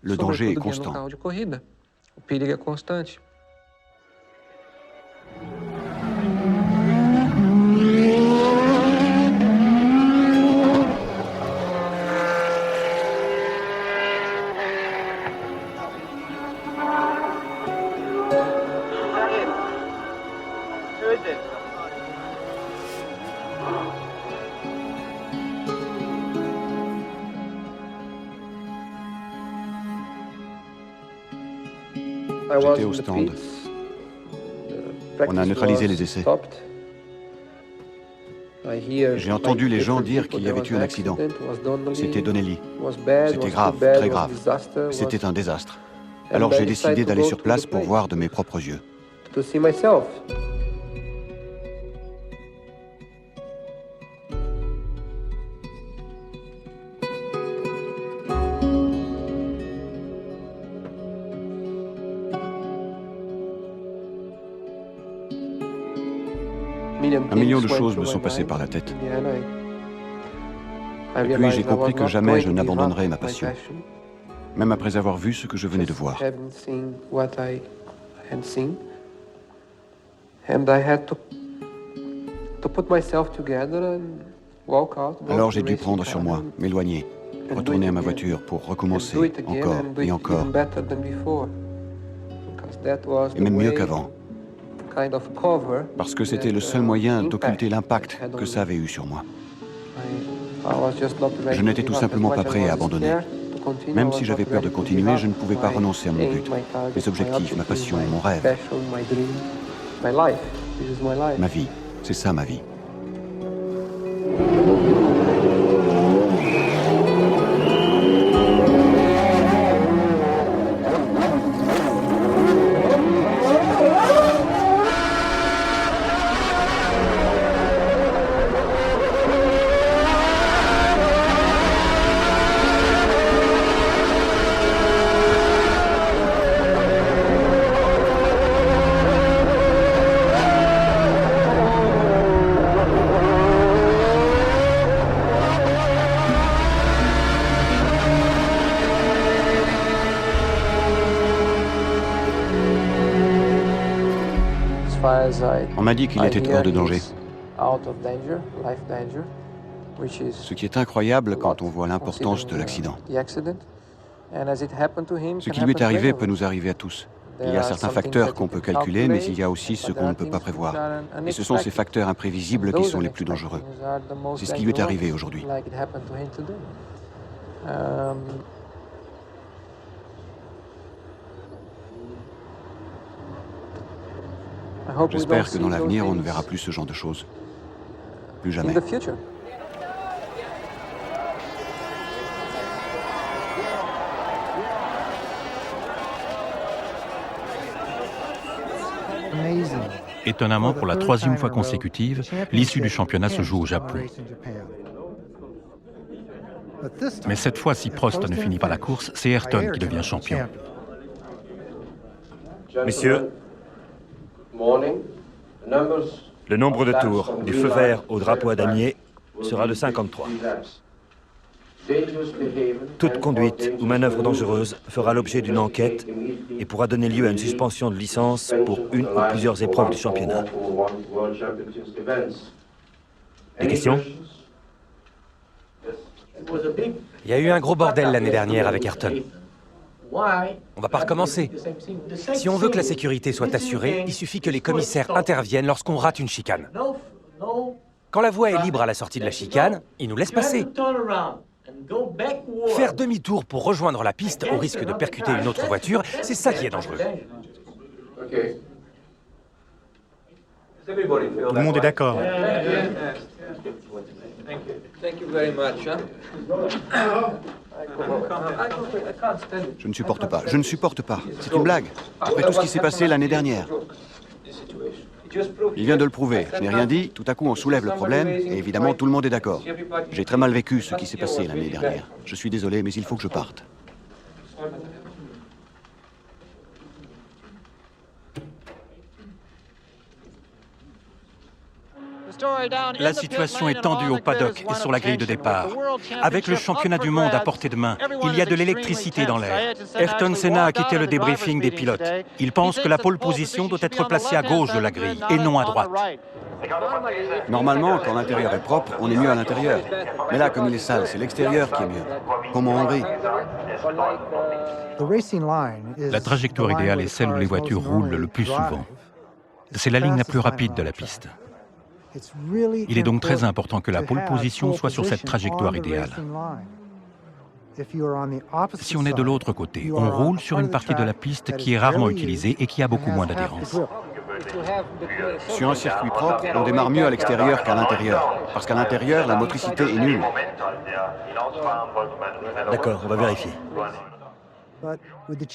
A: le danger est constant. J'étais au stand. On a neutralisé les essais. J'ai entendu les gens dire qu'il y avait eu un accident. C'était Donnelly. C'était grave, très grave. C'était un désastre. Alors j'ai décidé d'aller sur place pour voir de mes propres yeux. Un million de choses me sont passées par la tête. Et puis j'ai compris que jamais je n'abandonnerai ma passion, même après avoir vu ce que je venais de voir. Alors j'ai dû prendre sur moi, m'éloigner, retourner à ma voiture pour recommencer encore et encore. Et même mieux qu'avant. Parce que c'était le seul moyen d'occulter l'impact que ça avait eu sur moi. Je n'étais tout simplement pas prêt à abandonner. Même si j'avais peur de continuer, je ne pouvais pas renoncer à mon but, mes objectifs, ma passion, mon rêve. Ma vie, c'est ça ma vie. On m'a dit qu'il était hors de danger. Ce qui est incroyable quand on voit l'importance de l'accident. Ce qui lui est arrivé peut nous arriver à tous. Il y a certains facteurs qu'on peut calculer, mais il y a aussi ce qu'on ne peut pas prévoir. Et ce sont ces facteurs imprévisibles qui sont les plus dangereux. C'est ce qui lui est arrivé aujourd'hui. J'espère que dans l'avenir, on ne verra plus ce genre de choses. Plus jamais.
F: Étonnamment, pour la 3e fois consécutive, l'issue du championnat se joue au Japon. Mais cette fois, si Prost ne finit pas la course, c'est Ayrton qui devient champion.
K: Messieurs, le nombre de tours du feu vert au drapeau à damier sera de 53. Toute conduite ou manœuvre dangereuse fera l'objet d'une enquête et pourra donner lieu à une suspension de licence pour une ou plusieurs épreuves du championnat. Des questions?
D: Il y a eu un gros bordel l'année dernière avec Ayrton. On va pas recommencer. Si on veut que la sécurité soit assurée, il suffit que les commissaires interviennent lorsqu'on rate une chicane. Quand la voie est libre à la sortie de la chicane, ils nous laissent passer. Faire demi-tour pour rejoindre la piste au risque de percuter une autre voiture, c'est ça qui est dangereux.
I: Tout le monde est d'accord.
A: Je ne supporte pas. Je ne supporte pas. C'est une blague. Après tout ce qui s'est passé l'année dernière. Il vient de le prouver. Je n'ai rien dit. Tout à coup, on soulève le problème. Et évidemment, tout le monde est d'accord. J'ai très mal vécu ce qui s'est passé l'année dernière. Je suis désolé, mais il faut que je parte.
F: La situation est tendue au paddock et sur la grille de départ. Avec le championnat du monde à portée de main, il y a de l'électricité dans l'air. Ayrton Senna a quitté le débriefing des pilotes. Il pense que la pole position doit être placée à gauche de la grille et non à droite.
A: Normalement, quand l'intérieur est propre, on est mieux à l'intérieur. Mais là, comme il est sale, c'est l'extérieur qui est mieux. Comme en Hongrie.
F: La trajectoire idéale est celle où les voitures roulent le plus souvent. C'est la ligne la plus rapide de la piste. Il est donc très important que la pole position soit sur cette trajectoire idéale. Si on est de l'autre côté, on roule sur une partie de la piste qui est rarement utilisée et qui a beaucoup moins d'adhérence.
A: Sur un circuit propre, on démarre mieux à l'extérieur qu'à l'intérieur. Parce qu'à l'intérieur, la motricité est nulle.
K: D'accord, on va vérifier.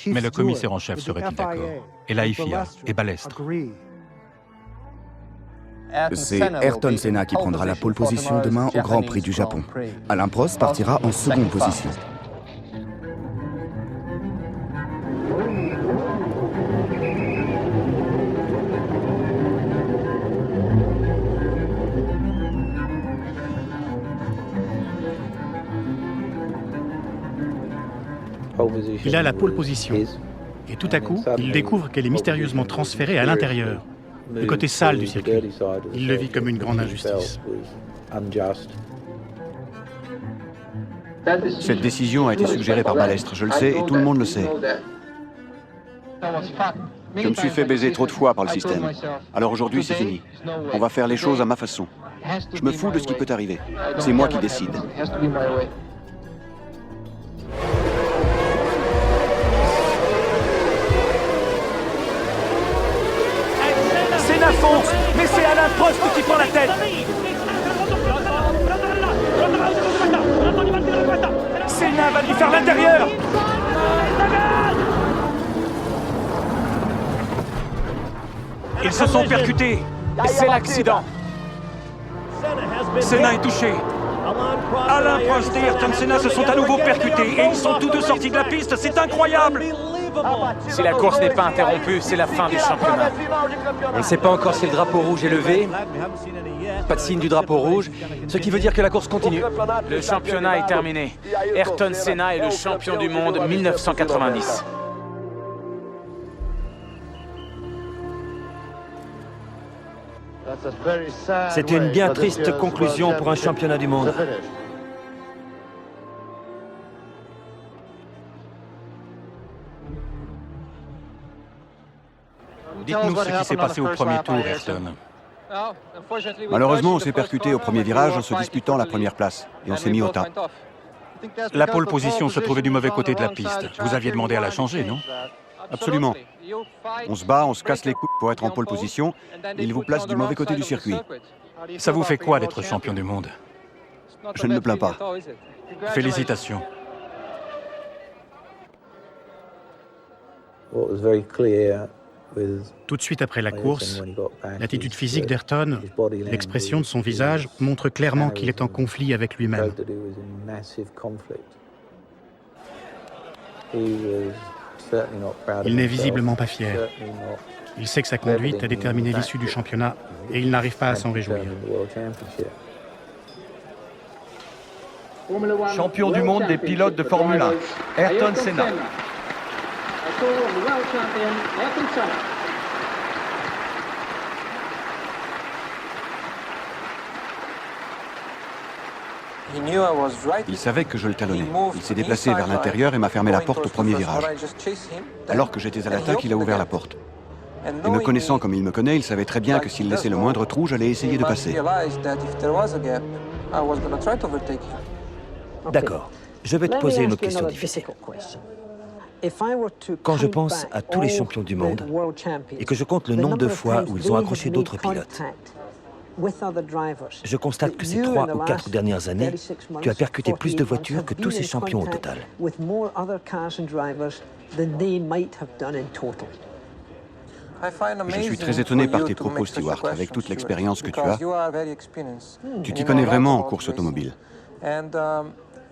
F: Mais le commissaire en chef serait-il d'accord? Et la FIA et Balestre.
S: C'est Ayrton Senna qui prendra la pole position demain au Grand Prix du Japon. Alain Prost partira en seconde position.
I: Il a la pole position. Et tout à coup, il découvre qu'elle est mystérieusement transférée à l'intérieur, le côté sale du circuit. Il le vit comme une grande injustice.
A: Cette décision a été suggérée par Balestre, je le sais, et tout le monde le sait. Je me suis fait baiser trop de fois par le système. Alors aujourd'hui, c'est fini. On va faire les choses à ma façon. Je me fous de ce qui peut arriver. C'est moi qui décide.
E: Senna fonce, mais c'est Alain Prost qui prend la tête. Senna va lui faire l'intérieur.
D: Ils se sont percutés.
E: C'est l'accident.
D: Senna est touché. Alain Prost et Ayrton Senna se sont à nouveau percutés et ils sont tous deux sortis de la piste. C'est incroyable.
M: Si la course n'est pas interrompue, c'est la fin du championnat.
D: On ne sait pas encore si le drapeau rouge est levé. Pas de signe du drapeau rouge, ce qui veut dire que la course continue.
M: Le championnat est terminé. Ayrton Senna est le champion du monde 1990.
E: C'est une bien triste conclusion pour un championnat du monde.
F: Dites-nous ce qui s'est passé au premier tour, Ayrton.
A: Malheureusement, on s'est percuté au premier virage en se disputant la première place. Et on s'est mis au tas.
F: La pole position se trouvait du mauvais côté de la piste. Vous aviez demandé à la changer, non?
A: Absolument. On se bat, on se casse les coudes pour être en pole position. Et ils vous placent du mauvais côté du circuit.
F: Ça vous fait quoi d'être champion du monde?
A: Je ne me plains pas.
F: Félicitations.
I: Tout de suite après la course, l'attitude physique d'Ayrton, l'expression de son visage montre clairement qu'il est en conflit avec lui-même. Il n'est visiblement pas fier. Il sait que sa conduite a déterminé l'issue du championnat et il n'arrive pas à s'en réjouir.
N: Champion du monde des pilotes de Formule 1, Ayrton Senna.
A: Il savait que je le talonnais. Il s'est déplacé vers l'intérieur et m'a fermé la porte au premier virage. Alors que j'étais à l'attaque, il a ouvert la porte. Et me connaissant comme il me connaît, il savait très bien que s'il laissait le moindre trou, j'allais essayer de passer.
K: D'accord. Je vais te poser une autre question difficile. Quand je pense à tous les champions du monde et que je compte le nombre de fois où ils ont accroché d'autres pilotes, je constate que ces 3 ou 4 dernières années, tu as percuté plus de voitures que tous ces champions au total.
A: Je suis très étonné par tes propos, Stewart, avec toute l'expérience que tu as. Tu t'y connais vraiment en course automobile.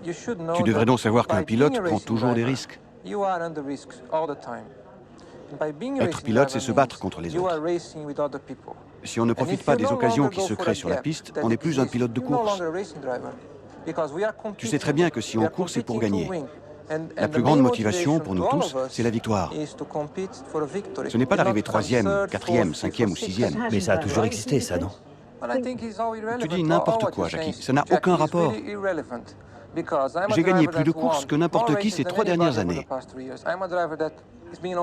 A: Tu devrais donc savoir qu'un pilote prend toujours des risques. Être pilote, c'est se battre contre les autres. Si on ne profite pas des occasions qui se créent sur la piste, on n'est plus un pilote de course. Tu sais très bien que si on court, c'est pour gagner. La plus grande motivation pour nous tous, c'est la victoire. Ce n'est pas d'arriver 3e, 4e, 5e ou 6e.
K: Mais ça a toujours existé, ça, non?
A: Tu dis n'importe quoi, Jackie. Ça n'a aucun rapport. J'ai gagné plus de courses que n'importe qui ces 3 dernières années.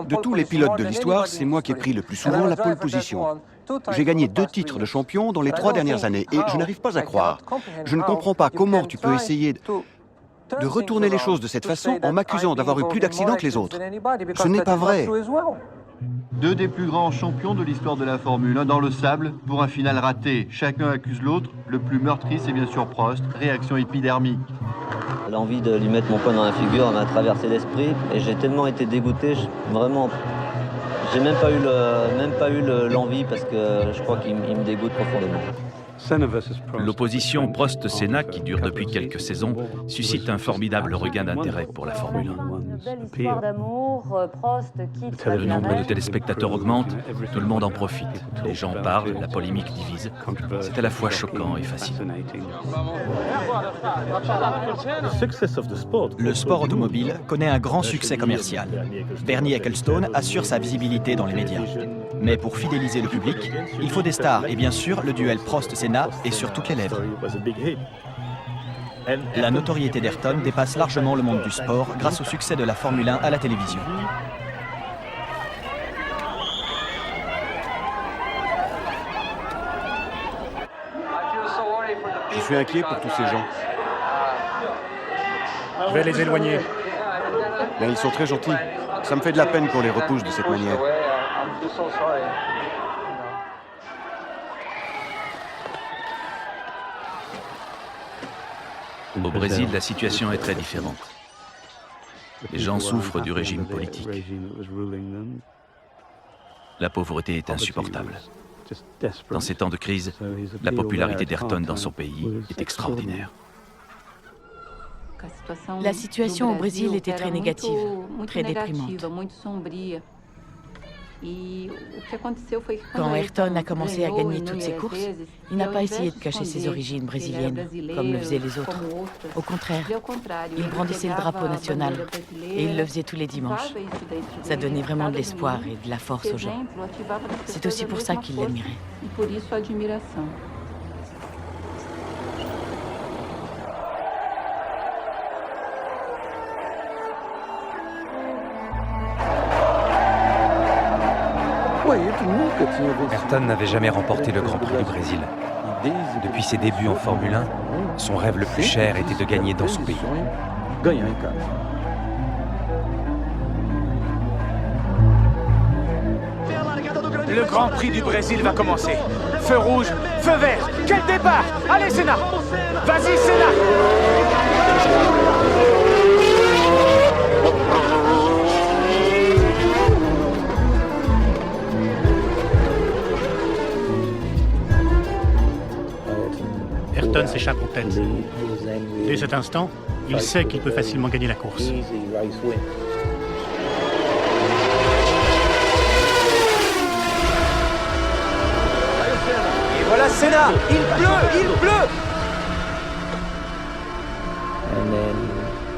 A: De tous les pilotes de l'histoire, c'est moi qui ai pris le plus souvent la pole position. J'ai gagné 2 titres de champion dans les 3 dernières années et je n'arrive pas à croire. Je ne comprends pas comment tu peux essayer de retourner les choses de cette façon en m'accusant d'avoir eu plus d'accidents que les autres. Ce n'est pas vrai.
T: 2 des plus grands champions de l'histoire de la Formule 1 dans le sable pour un final raté. Chacun accuse l'autre. Le plus meurtri, c'est bien sûr Prost. Réaction épidermique.
U: L'envie de lui mettre mon poing dans la figure m'a traversé l'esprit et j'ai tellement été dégoûté, vraiment, j'ai même pas eu l'envie parce que je crois qu'il me dégoûte profondément.
B: L'opposition Prost-Senna, qui dure depuis quelques saisons, suscite un formidable regain d'intérêt pour la Formule 1. Le nombre de téléspectateurs augmente, tout le monde en profite. Les gens parlent, la polémique divise. C'est à la fois choquant et fascinant.
N: Le sport automobile connaît un grand succès commercial. Bernie Ecclestone assure sa visibilité dans les médias. Mais pour fidéliser le public, il faut des stars et bien sûr le duel Prost-Senna est sur toutes les lèvres. La notoriété d'Ayrton dépasse largement le monde du sport grâce au succès de la Formule 1 à la télévision.
A: Je suis inquiet pour tous ces gens.
I: Je vais les éloigner.
A: Mais ils sont très gentils. Ça me fait de la peine qu'on les repousse de cette manière.
B: Au Brésil, la situation est très différente. Les gens souffrent du régime politique. La pauvreté est insupportable. Dans ces temps de crise, la popularité d'Ayrton dans son pays est extraordinaire.
C: La situation au Brésil était très négative, très déprimante.
H: Quand Ayrton a commencé à gagner toutes ses courses, il n'a pas essayé de cacher ses origines brésiliennes, comme le faisaient les autres. Au contraire, il brandissait le drapeau national, et il le faisait tous les dimanches. Ça donnait vraiment de l'espoir et de la force aux gens. C'est aussi pour ça qu'il l'admirait.
D: Ayrton n'avait jamais remporté le Grand Prix du Brésil. Depuis ses débuts en Formule 1, son rêve le plus cher était de gagner dans son pays.
M: Le Grand Prix du Brésil va commencer. Feu rouge, feu vert. Quel départ! Allez, Senna! Vas-y, Senna!
I: Ayrton s'échappe en tête. Dès cet instant, il sait qu'il peut facilement gagner la course.
E: Et voilà Senna! Il pleut! Il pleut!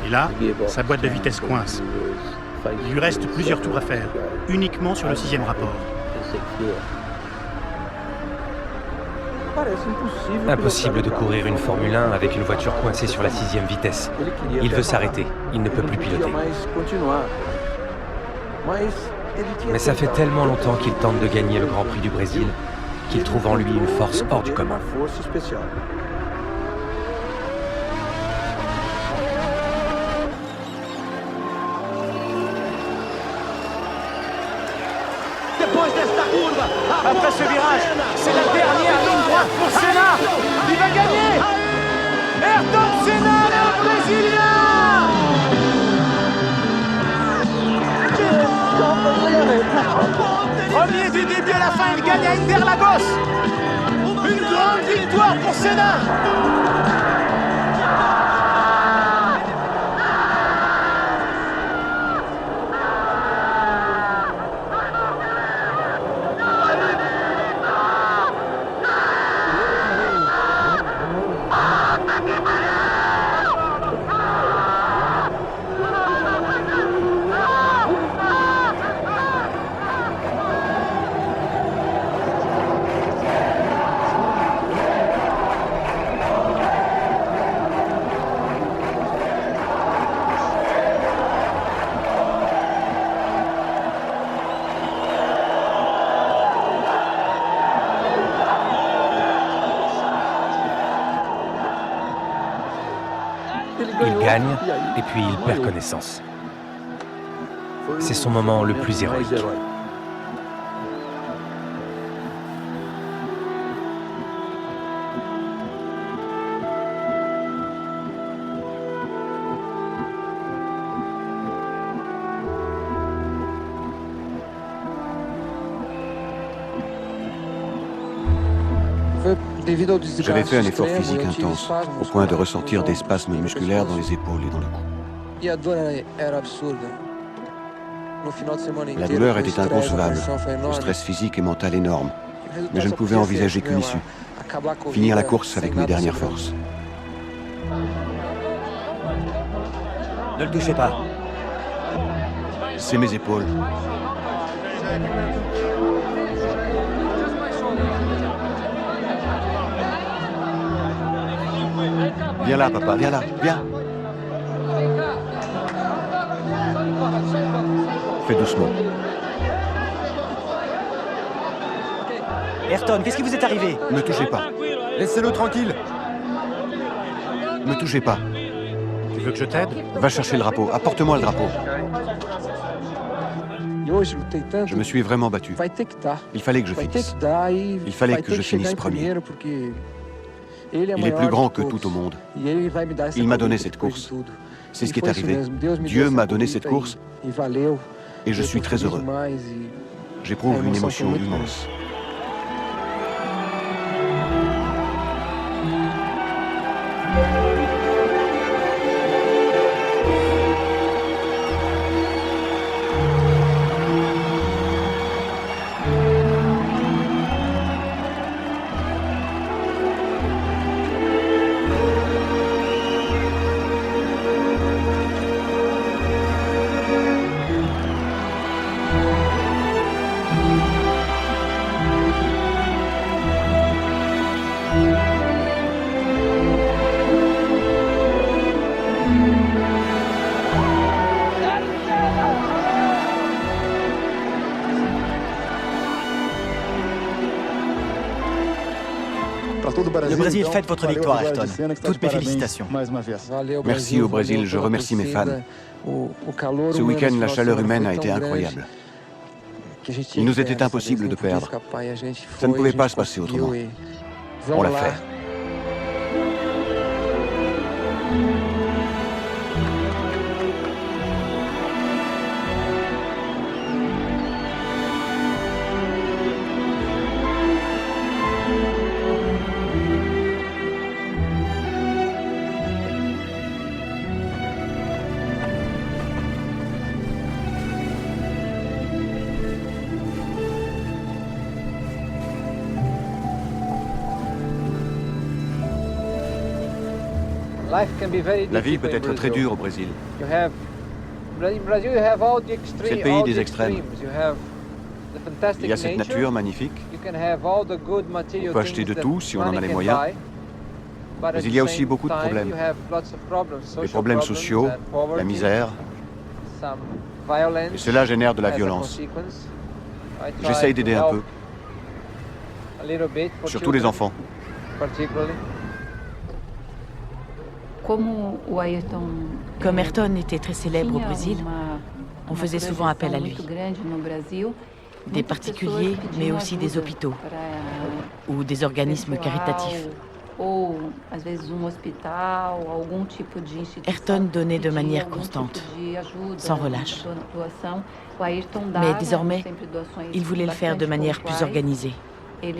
I: Et là, sa boîte de vitesse coince. Il lui reste plusieurs tours à faire, uniquement sur le 6e rapport.
D: Impossible de courir une Formule 1 avec une voiture coincée sur la 6e vitesse. Il veut s'arrêter, il ne peut plus piloter. Mais ça fait tellement longtemps qu'il tente de gagner le Grand Prix du Brésil qu'il trouve en lui une force hors du commun.
M: Après ce virage, c'est la dernière ligne droite pour Senna. Il va gagner. Ayrton Senna, le Brésilien. Premier du début à la fin, il gagne à Interlagos. Une grande victoire pour Senna.
D: Il gagne, et puis il perd connaissance. C'est son moment le plus héroïque.
A: J'avais fait un effort physique intense, au point de ressentir des spasmes musculaires dans les épaules et dans le cou. La douleur était inconcevable, le stress physique et mental énorme, mais je ne pouvais envisager qu'une issue, finir la course avec mes dernières forces.
E: Ne le touchez pas.
A: C'est mes épaules. Viens là, papa, viens là, viens. Fais doucement.
E: Ayrton, qu'est-ce qui vous est arrivé?
A: Ne touchez pas. Laissez-le tranquille. Ne touchez pas.
I: Tu veux que je t'aide?
A: Va chercher le drapeau. Apporte-moi le drapeau. Je me suis vraiment battu. Il fallait que je finisse. Il fallait que je finisse premier. Il est plus grand que tout au monde. Il m'a donné cette course. C'est ce qui est arrivé. Dieu m'a donné cette course et je suis très heureux. J'éprouve une émotion immense.
N: Le Brésil fête votre victoire, Ayrton. Toutes mes félicitations.
A: Merci au Brésil, je remercie mes fans. Ce week-end, la chaleur humaine a été incroyable. Il nous était impossible de perdre. Ça ne pouvait pas se passer autrement. On l'a fait. La vie peut être très dure au Brésil. C'est le pays des extrêmes. Il y a cette nature magnifique. On peut acheter de tout si on en a les moyens. Mais il y a aussi beaucoup de problèmes. Les problèmes sociaux, la misère. Et cela génère de la violence. J'essaye d'aider un peu. Surtout les enfants.
H: Comme Ayrton était très célèbre au Brésil, on faisait souvent appel à lui. Des particuliers, mais aussi des hôpitaux ou des organismes caritatifs. Ayrton donnait de manière constante, sans relâche. Mais désormais, il voulait le faire de manière plus organisée. Il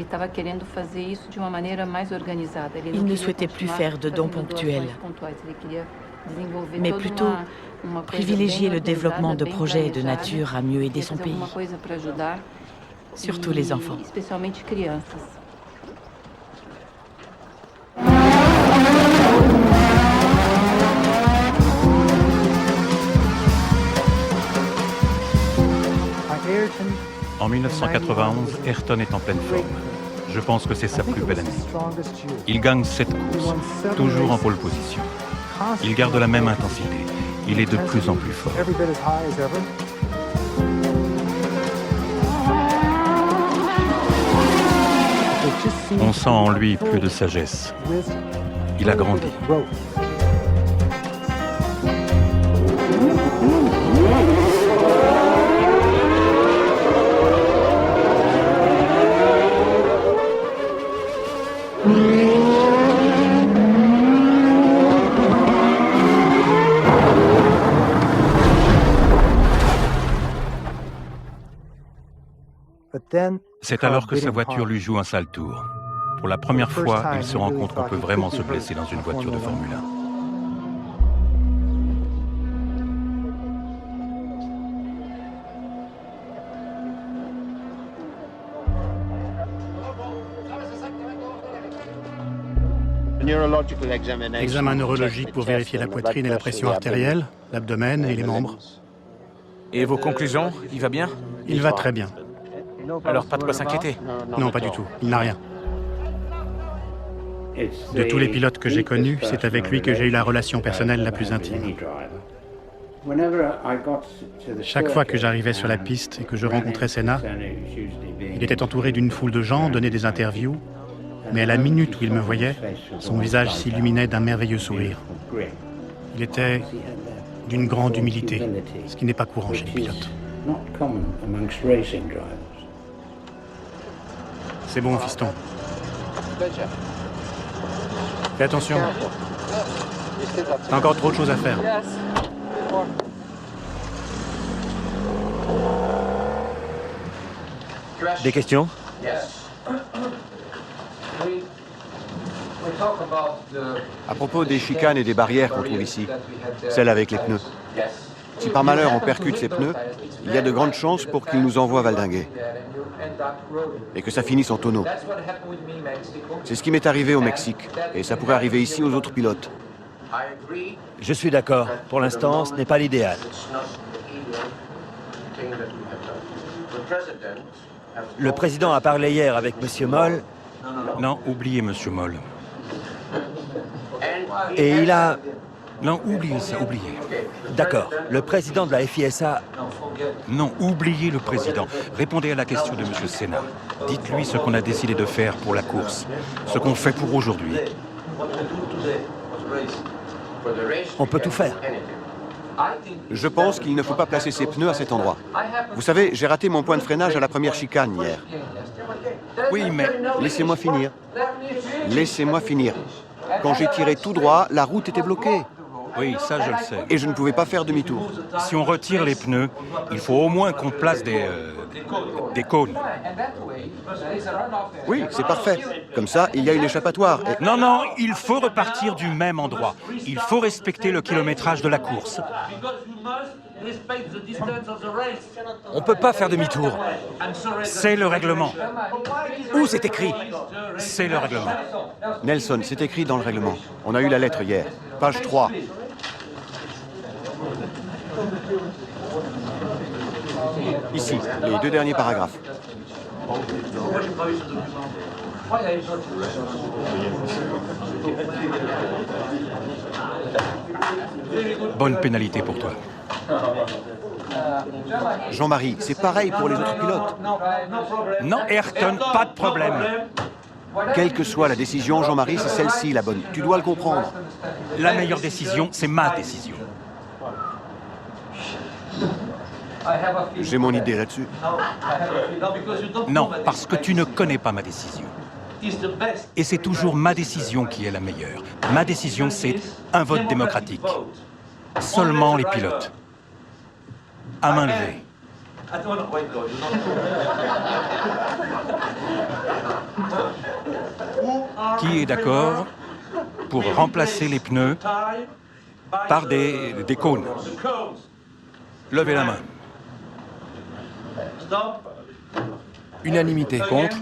H: ne souhaitait plus faire de dons ponctuels, mais plutôt privilégier le développement de projets de nature à mieux aider son pays, surtout les enfants.
F: En 1991, Ayrton est en pleine forme. Je pense que c'est sa plus belle année. Il gagne 7 courses, toujours en pole position. Il garde la même intensité. Il est de plus en plus fort. On sent en lui plus de sagesse. Il a grandi. C'est alors que sa voiture lui joue un sale tour. Pour la première fois, il se rend compte qu'on peut vraiment se blesser dans une voiture de Formule 1.
I: Examen neurologique pour vérifier la poitrine et la pression artérielle, l'abdomen et les membres.
M: Et vos conclusions, il va bien?
I: Il va très bien.
M: Alors pas de quoi s'inquiéter?
I: Non, pas du tout. Il n'a rien. De tous les pilotes que j'ai connus, c'est avec lui que j'ai eu la relation personnelle la plus intime. Chaque fois que j'arrivais sur la piste et que je rencontrais Senna, il était entouré d'une foule de gens, donnait des interviews, mais à la minute où il me voyait, son visage s'illuminait d'un merveilleux sourire. Il était d'une grande humilité, ce qui n'est pas courant chez les pilotes. C'est bon, fiston. Fais attention. T'as encore trop de choses à faire.
K: Des questions?
A: À propos des chicanes et des barrières qu'on trouve ici, celles avec les pneus. Si par malheur on percute ces pneus, il y a de grandes chances pour qu'ils nous envoient valdinguer. Et que ça finisse en tonneau. C'est ce qui m'est arrivé au Mexique, et ça pourrait arriver ici aux autres pilotes.
K: Je suis d'accord. Pour l'instant, ce n'est pas l'idéal. Le président a parlé hier avec M. Moll.
F: Non, oubliez M. Moll.
K: Et il a
F: Non, oubliez ça, oubliez.
K: D'accord. Le président de la FISA...
F: Non, oubliez le président. Répondez à la question de M. Senna. Dites-lui ce qu'on a décidé de faire pour la course, ce qu'on fait pour aujourd'hui.
K: On peut tout faire.
A: Je pense qu'il ne faut pas placer ses pneus à cet endroit. Vous savez, j'ai raté mon point de freinage à la première chicane hier.
F: Oui, mais...
A: Laissez-moi finir. Laissez-moi finir. Quand j'ai tiré tout droit, la route était bloquée.
F: Oui, ça je le sais.
A: Et je ne pouvais pas faire demi-tour.
F: Si on retire les pneus, il faut au moins qu'on place des cônes.
A: Oui, c'est parfait. Comme ça, il y a une échappatoire. Et...
F: Non, non, il faut repartir du même endroit. Il faut respecter le kilométrage de la course.
E: On ne peut pas faire demi-tour.
F: C'est le règlement.
E: Où c'est écrit?
F: C'est le règlement.
A: Nelson, c'est écrit dans le règlement. On a eu la lettre hier. Page 3. Ici, les 2 derniers paragraphes.
F: Bonne pénalité pour toi.
A: Jean-Marie, c'est pareil pour les autres pilotes.
F: Non, Ayrton, pas de problème.
A: Quelle que soit la décision, Jean-Marie, c'est celle-ci la bonne. Tu dois le comprendre.
F: La meilleure décision, c'est ma décision.
A: J'ai mon idée là-dessus.
F: Non, parce que tu ne connais pas ma décision. Et c'est toujours ma décision qui est la meilleure. Ma décision, c'est un vote démocratique. Seulement les pilotes. À main levée. Qui est d'accord pour remplacer les pneus par des cônes? Levez la main.
S: Unanimité.
F: Contre?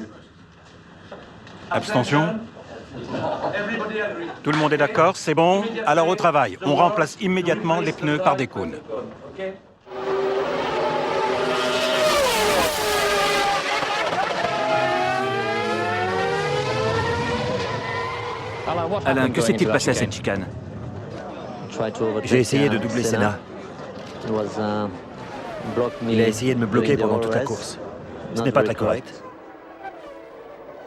F: Abstention? Tout le monde est d'accord? C'est bon? Alors au travail. On remplace immédiatement les pneus par des cônes.
B: Alain, que s'est-il passé à cette chicane?
K: J'ai essayé de doubler Senna. Il a essayé de me bloquer pendant toute la course. Ce n'est pas très correct.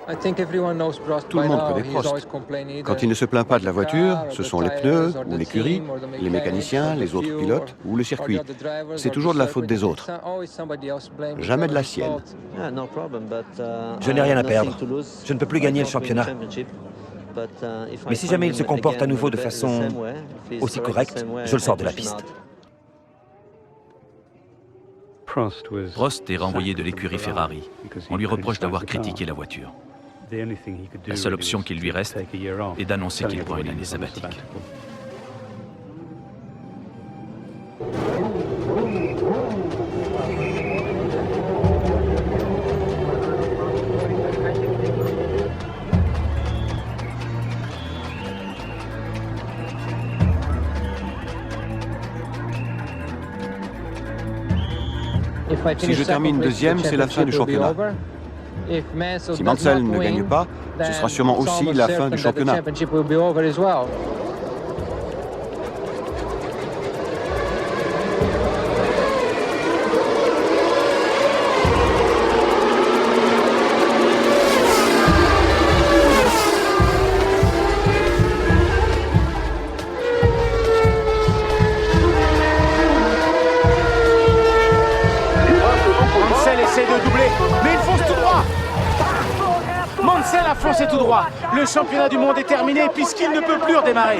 A: Tout le monde connaît Prost. Quand il ne se plaint pas de la voiture, ce sont les pneus, ou l'écurie, les mécaniciens, les autres pilotes, ou le circuit. C'est toujours de la faute des autres. Jamais de la sienne.
K: Je n'ai rien à perdre. Je ne peux plus gagner le championnat. Mais si jamais il se comporte à nouveau de façon aussi correcte, je le sors de la piste.
B: Prost est renvoyé de l'écurie Ferrari. On lui reproche d'avoir critiqué la voiture. La seule option qu'il lui reste est d'annoncer qu'il prend une année sabbatique.
A: Si je termine deuxième, c'est la fin du championnat. Si Mansell ne gagne pas, ce sera sûrement aussi la fin du championnat.
M: Mansell essaie de doubler, mais il fonce tout droit. Mansell a foncé tout droit. Le championnat du monde est terminé puisqu'il ne peut plus redémarrer.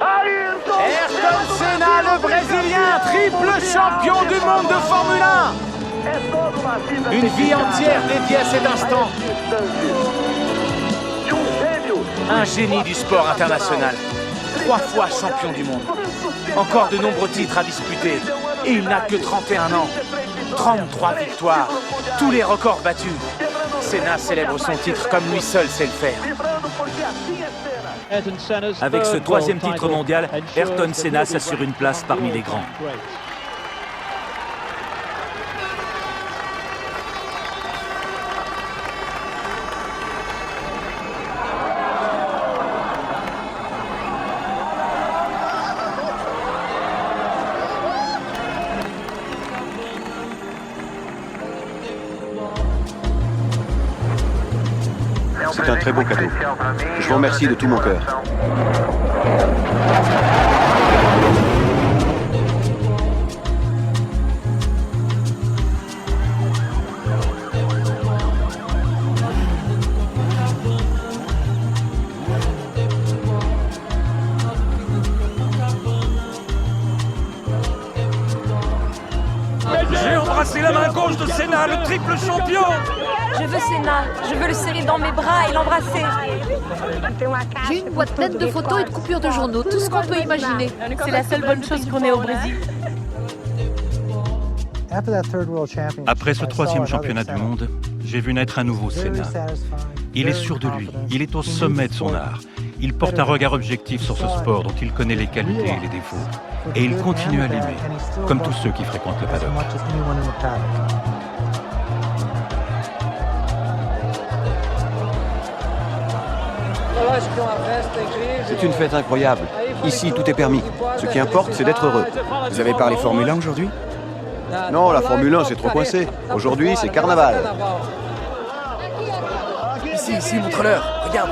M: Ayrton Senna, le Brésilien, triple champion du monde de Formule 1. Une vie entière dédiée à cet instant. Un génie du sport international. 3 fois champion du monde. Encore de nombreux titres à disputer. Et il n'a que 31 ans. 33 victoires. Tous les records battus. Senna célèbre son titre comme lui seul sait le faire.
B: Avec ce 3e titre mondial, Ayrton Senna s'assure une place parmi les grands.
A: très beau cadeau. Je vous remercie de tout mon cœur.
E: J'ai embrassé la main gauche de Senna, le triple champion!
G: Je veux Senna, je veux le serrer dans mes bras et l'embrasser.
C: J'ai une boîte pleine de photos et de coupures de journaux, tout ce qu'on peut imaginer.
H: C'est la seule bonne chose qu'on ait au Brésil.
F: Après ce troisième championnat du monde, j'ai vu naître un nouveau Senna. Il est sûr de lui, il est au sommet de son art. Il porte un regard objectif sur ce sport dont il connaît les qualités et les défauts. Et il continue à l'aimer, comme tous ceux qui fréquentent le paddock.
A: C'est une fête incroyable. Ici, tout est permis. Ce qui importe, c'est d'être heureux.
S: Vous avez parlé Formule 1 aujourd'hui?
A: Non, la Formule 1, c'est trop coincé. Aujourd'hui, c'est carnaval.
S: Ici, montre-leur. Regarde.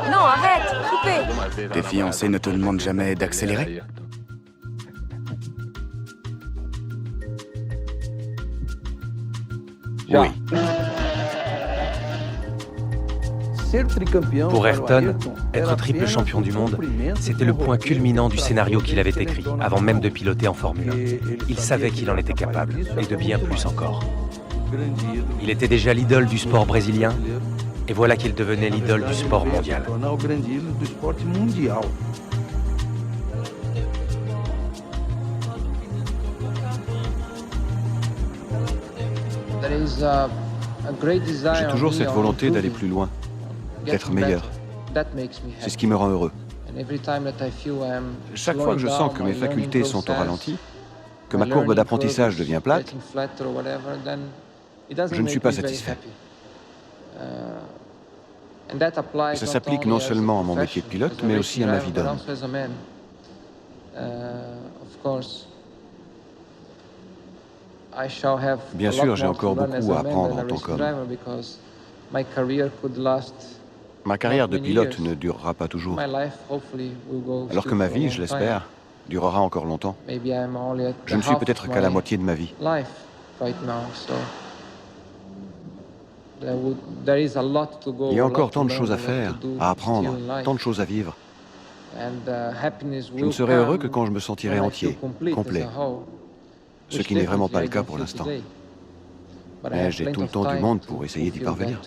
G: Non, arrête, coupez.
S: Tes fiancés ne te demandent jamais d'accélérer?
A: Oui.
D: Pour Ayrton, être triple champion du monde, c'était le point culminant du scénario qu'il avait écrit, avant même de piloter en Formule 1. Il savait qu'il en était capable, et de bien plus encore. Il était déjà l'idole du sport brésilien, et voilà qu'il devenait l'idole du sport mondial.
A: J'ai toujours cette volonté d'aller plus loin, d'être meilleur. C'est ce qui me rend heureux. Chaque fois que je sens que mes facultés sont au ralenti, que ma courbe d'apprentissage devient plate, je ne suis pas satisfait. Et ça s'applique non seulement à mon métier de pilote, mais aussi à ma vie d'homme. Bien sûr, j'ai encore beaucoup à apprendre en tant qu'homme. Ma carrière de pilote ne durera pas toujours, alors que ma vie, je l'espère, durera encore longtemps. Je ne suis peut-être qu'à la moitié de ma vie. Il y a encore tant de choses à faire, à apprendre, tant de choses à vivre. Je ne serai heureux que quand je me sentirai entier, complet. Ce qui n'est vraiment pas le cas pour l'instant. Mais j'ai tout le temps du monde pour essayer d'y parvenir.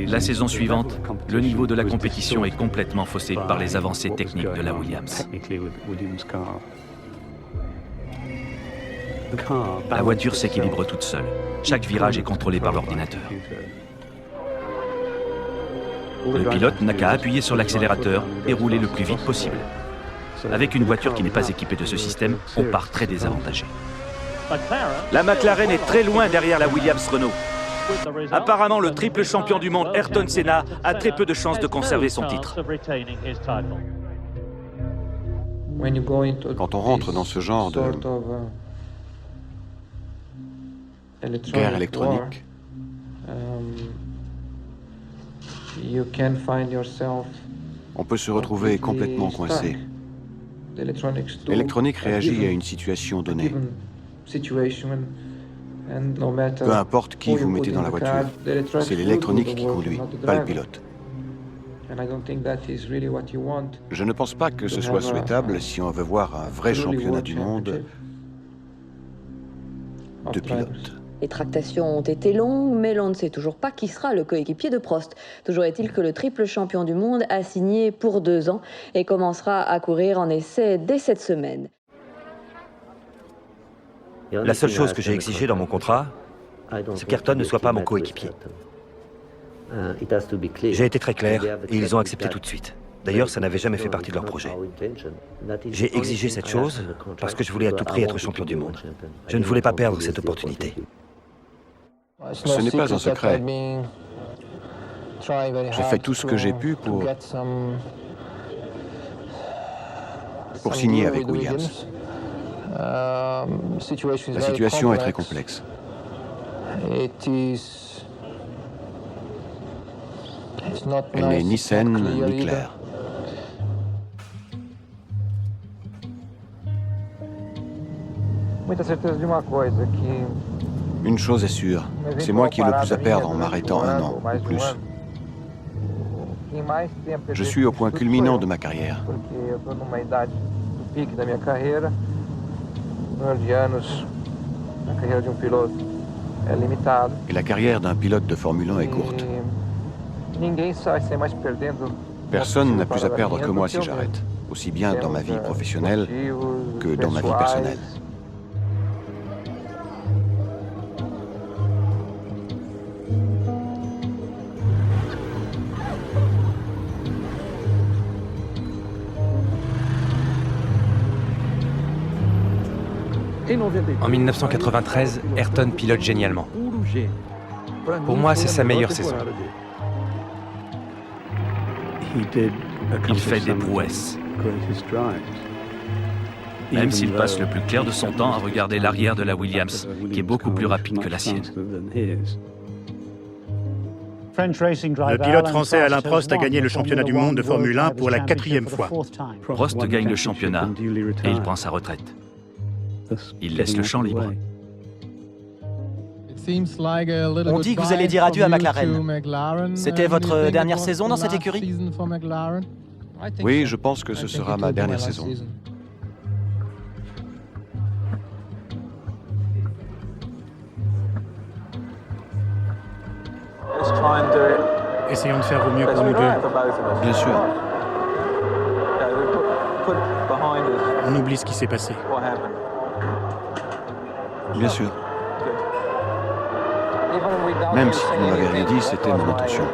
B: La saison suivante, le niveau de la compétition est complètement faussé par les avancées techniques de la Williams. La voiture s'équilibre toute seule. Chaque virage est contrôlé par l'ordinateur. Le pilote n'a qu'à appuyer sur l'accélérateur et rouler le plus vite possible. Avec une voiture qui n'est pas équipée de ce système, on part très désavantagé. La McLaren est très loin derrière la Williams Renault. Apparemment, le triple champion du monde Ayrton Senna a très peu de chances de conserver son titre.
A: Quand on rentre dans ce genre de guerre électronique, on peut se retrouver complètement coincé. L'électronique réagit à une situation donnée. Peu importe qui vous mettez dans la voiture, c'est l'électronique qui conduit, pas le pilote. Je ne pense pas que ce soit souhaitable si on veut voir un vrai championnat du monde de pilotes.
L: Les tractations ont été longues, mais l'on ne sait toujours pas qui sera le coéquipier de Prost. Toujours est-il que le triple champion du monde a signé pour 2 ans et commencera à courir en essai dès cette semaine.
K: La seule chose que j'ai exigée dans mon contrat, c'est qu'Ayrton ne soit pas mon coéquipier. J'ai été très clair et ils ont accepté tout de suite. D'ailleurs, ça n'avait jamais fait partie de leur projet. J'ai exigé cette chose parce que je voulais à tout prix être champion du monde. Je ne voulais pas perdre cette opportunité.
A: Ce n'est pas un secret. J'ai fait tout ce que j'ai pu pour pour signer avec Williams. La situation est très complexe. Elle n'est ni saine ni claire. Une chose est sûre, c'est moi qui ai le plus à perdre en m'arrêtant 1 an ou plus. Je suis au point culminant de ma carrière. Et la carrière d'un pilote de Formule 1 est courte. Personne n'a plus à perdre que moi si j'arrête, aussi bien dans ma vie professionnelle que dans ma vie personnelle.
D: En 1993, Ayrton pilote génialement. Pour moi, c'est sa meilleure saison.
B: Il fait des prouesses. Même s'il passe le plus clair de son temps à regarder l'arrière de la Williams, qui est beaucoup plus rapide que la sienne.
I: Le pilote français Alain Prost a gagné le championnat du monde de Formule 1 pour la 4e fois.
B: Prost gagne le championnat et il prend sa retraite. Il laisse le champ libre.
N: On dit que vous allez dire adieu à McLaren. C'était votre dernière saison dans cette écurie?
A: Oui, je pense que ce sera ma dernière saison.
I: Essayons de faire au mieux pour nous deux.
A: Bien sûr.
I: On oublie ce qui s'est passé.
A: Bien sûr. Même si vous ne m'avez rien dit, c'était mon intention.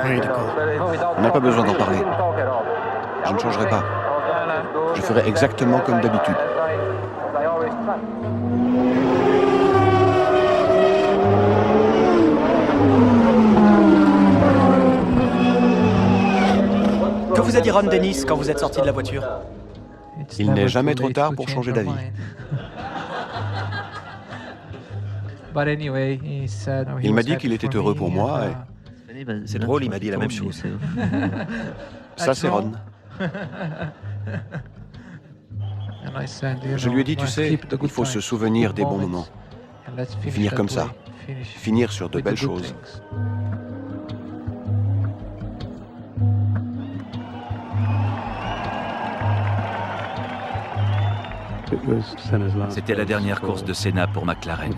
I: Oui, d'accord.
A: On n'a pas besoin d'en parler. Je ne changerai pas. Je ferai exactement comme d'habitude.
N: Que vous a dit Ron Dennis quand vous êtes sorti de la voiture?
A: Il n'est jamais trop tard pour changer d'avis. Il m'a dit qu'il était heureux pour moi et...
K: C'est drôle, il m'a dit la même chose.
A: Ça, c'est Ron. Je lui ai dit, tu sais, il faut se souvenir des bons moments. Finir comme ça. Finir sur de belles choses.
B: C'était la dernière course de Senna pour McLaren.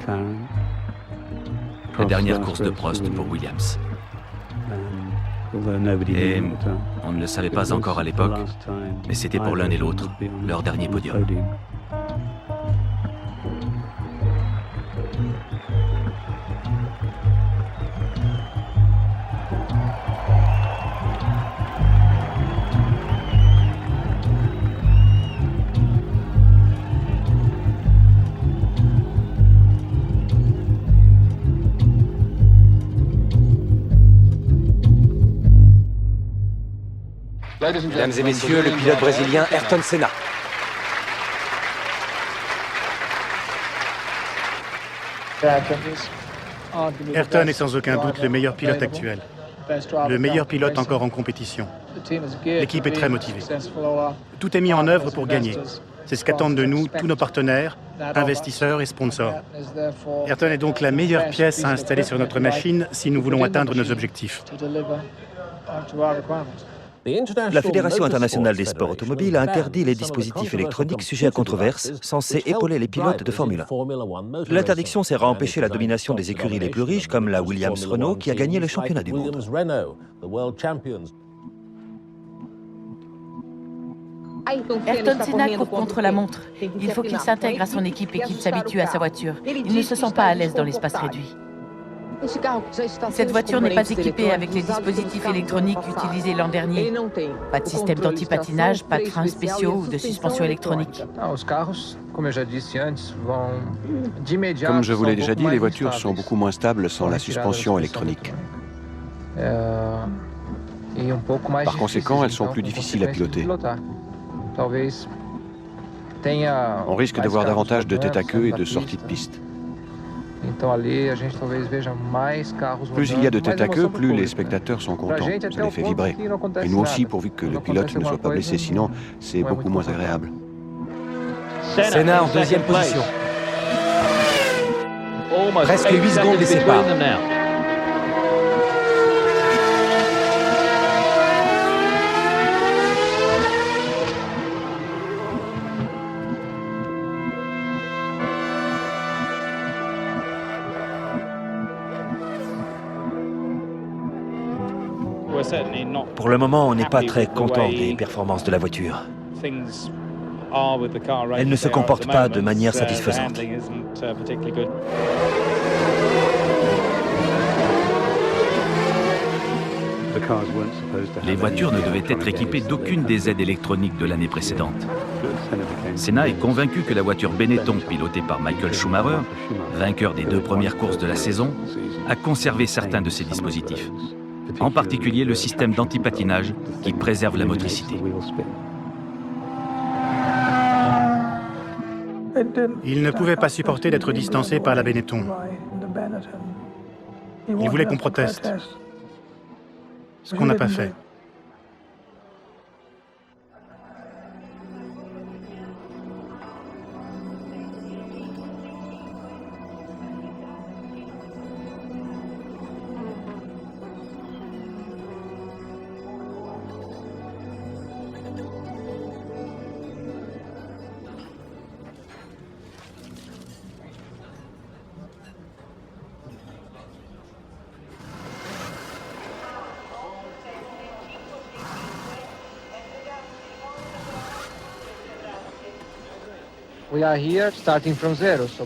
B: La dernière course de Prost pour Williams. Et on ne le savait pas encore à l'époque, mais c'était pour l'un et l'autre leur dernier podium.
D: Mesdames et messieurs, le pilote brésilien Ayrton Senna.
I: Ayrton est sans aucun doute le meilleur pilote actuel. Le meilleur pilote encore en compétition. L'équipe est très motivée. Tout est mis en œuvre pour gagner. C'est ce qu'attendent de nous tous nos partenaires, investisseurs et sponsors. Ayrton est donc la meilleure pièce à installer sur notre machine si nous voulons atteindre nos objectifs.
K: La Fédération internationale des sports automobiles a interdit les dispositifs électroniques sujets à controverse, censés épauler les pilotes de Formule 1. L'interdiction sert à empêcher la domination des écuries les plus riches, comme la Williams-Renault, qui a gagné le championnat du monde.
H: Ayrton Senna court contre la montre. Il faut qu'il s'intègre à son équipe et qu'il s'habitue à sa voiture. Il ne se sent pas à l'aise dans l'espace réduit. Cette voiture n'est pas équipée avec les dispositifs électroniques utilisés l'an dernier. Pas de système d'anti-patinage, pas de freins spéciaux ou de suspension électronique.
A: Comme je vous l'ai déjà dit, les voitures sont beaucoup moins stables sans la suspension électronique. Par conséquent, elles sont plus difficiles à piloter. On risque de voir davantage de tête à queue et de sorties de piste. Plus il y a de tête à queue, plus les spectateurs sont contents. Ça les fait vibrer. Et nous aussi, pourvu que le pilote ne soit pas blessé, sinon c'est beaucoup moins agréable.
D: Senna en deuxième position. Presque 8 secondes les séparent.
K: Pour le moment, on n'est pas très content des performances de la voiture. Elle ne se comporte pas de manière satisfaisante.
B: Les voitures ne devaient être équipées d'aucune des aides électroniques de l'année précédente. Senna est convaincu que la voiture Benetton, pilotée par Michael Schumacher, vainqueur des 2 premières courses de la saison, a conservé certains de ses dispositifs. En particulier le système d'antipatinage qui préserve la motricité.
I: Il ne pouvait pas supporter d'être distancé par la Benetton. Il voulait qu'on proteste. Ce qu'on n'a pas fait.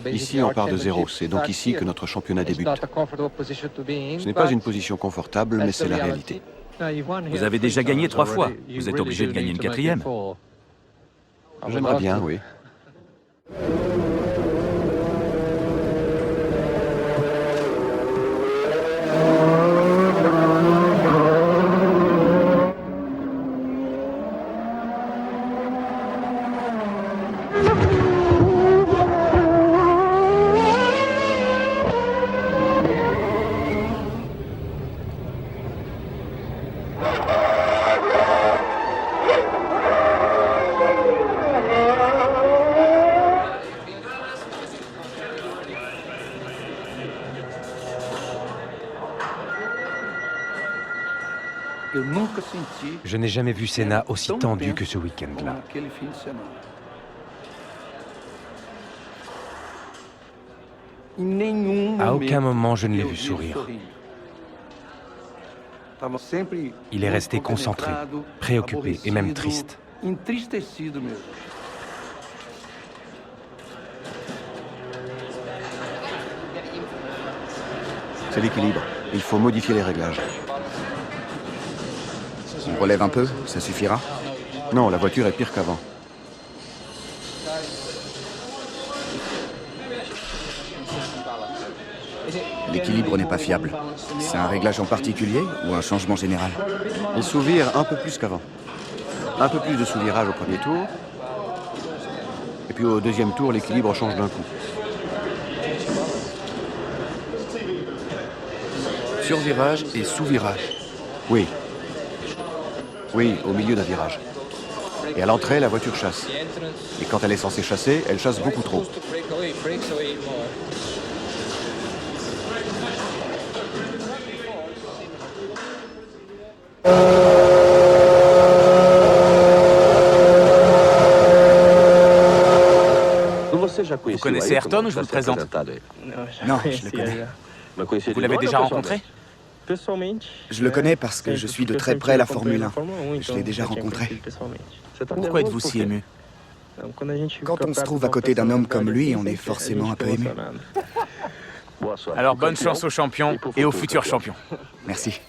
A: Ici, on part de zéro. C'est donc ici que notre championnat débute. Ce n'est pas une position confortable, mais c'est la réalité.
B: Vous avez déjà gagné 3 fois. Vous êtes obligé de gagner une 4e.
A: J'aimerais bien, oui.
D: Je n'ai jamais vu Senna aussi tendu que ce week-end-là. À aucun moment je ne l'ai vu sourire. Il est resté concentré, préoccupé et même triste.
A: C'est l'équilibre. Il faut modifier les réglages.
S: On relève un peu, ça suffira?
A: Non, la voiture est pire qu'avant.
S: L'équilibre n'est pas fiable. C'est un réglage en particulier ou un changement général?
A: Il sous-vire un peu plus qu'avant. Un peu plus de sous-virage au premier tour. Et puis au deuxième tour, l'équilibre change d'un coup.
S: Survirage et sous-virage.
A: Oui. Oui, au milieu d'un virage. Et à l'entrée, la voiture chasse. Et quand elle est censée chasser, elle chasse beaucoup trop.
M: Vous connaissez Ayrton ou je vous le présente?
S: Non, je le connais.
M: Vous l'avez déjà rencontré?
S: Je le connais parce que je suis de très près la Formule 1. Je l'ai déjà rencontré.
M: Pourquoi êtes-vous si ému?
S: Quand on se trouve à côté d'un homme comme lui, on est forcément un peu ému.
M: Alors bonne chance aux champions et aux futurs champions.
S: Merci.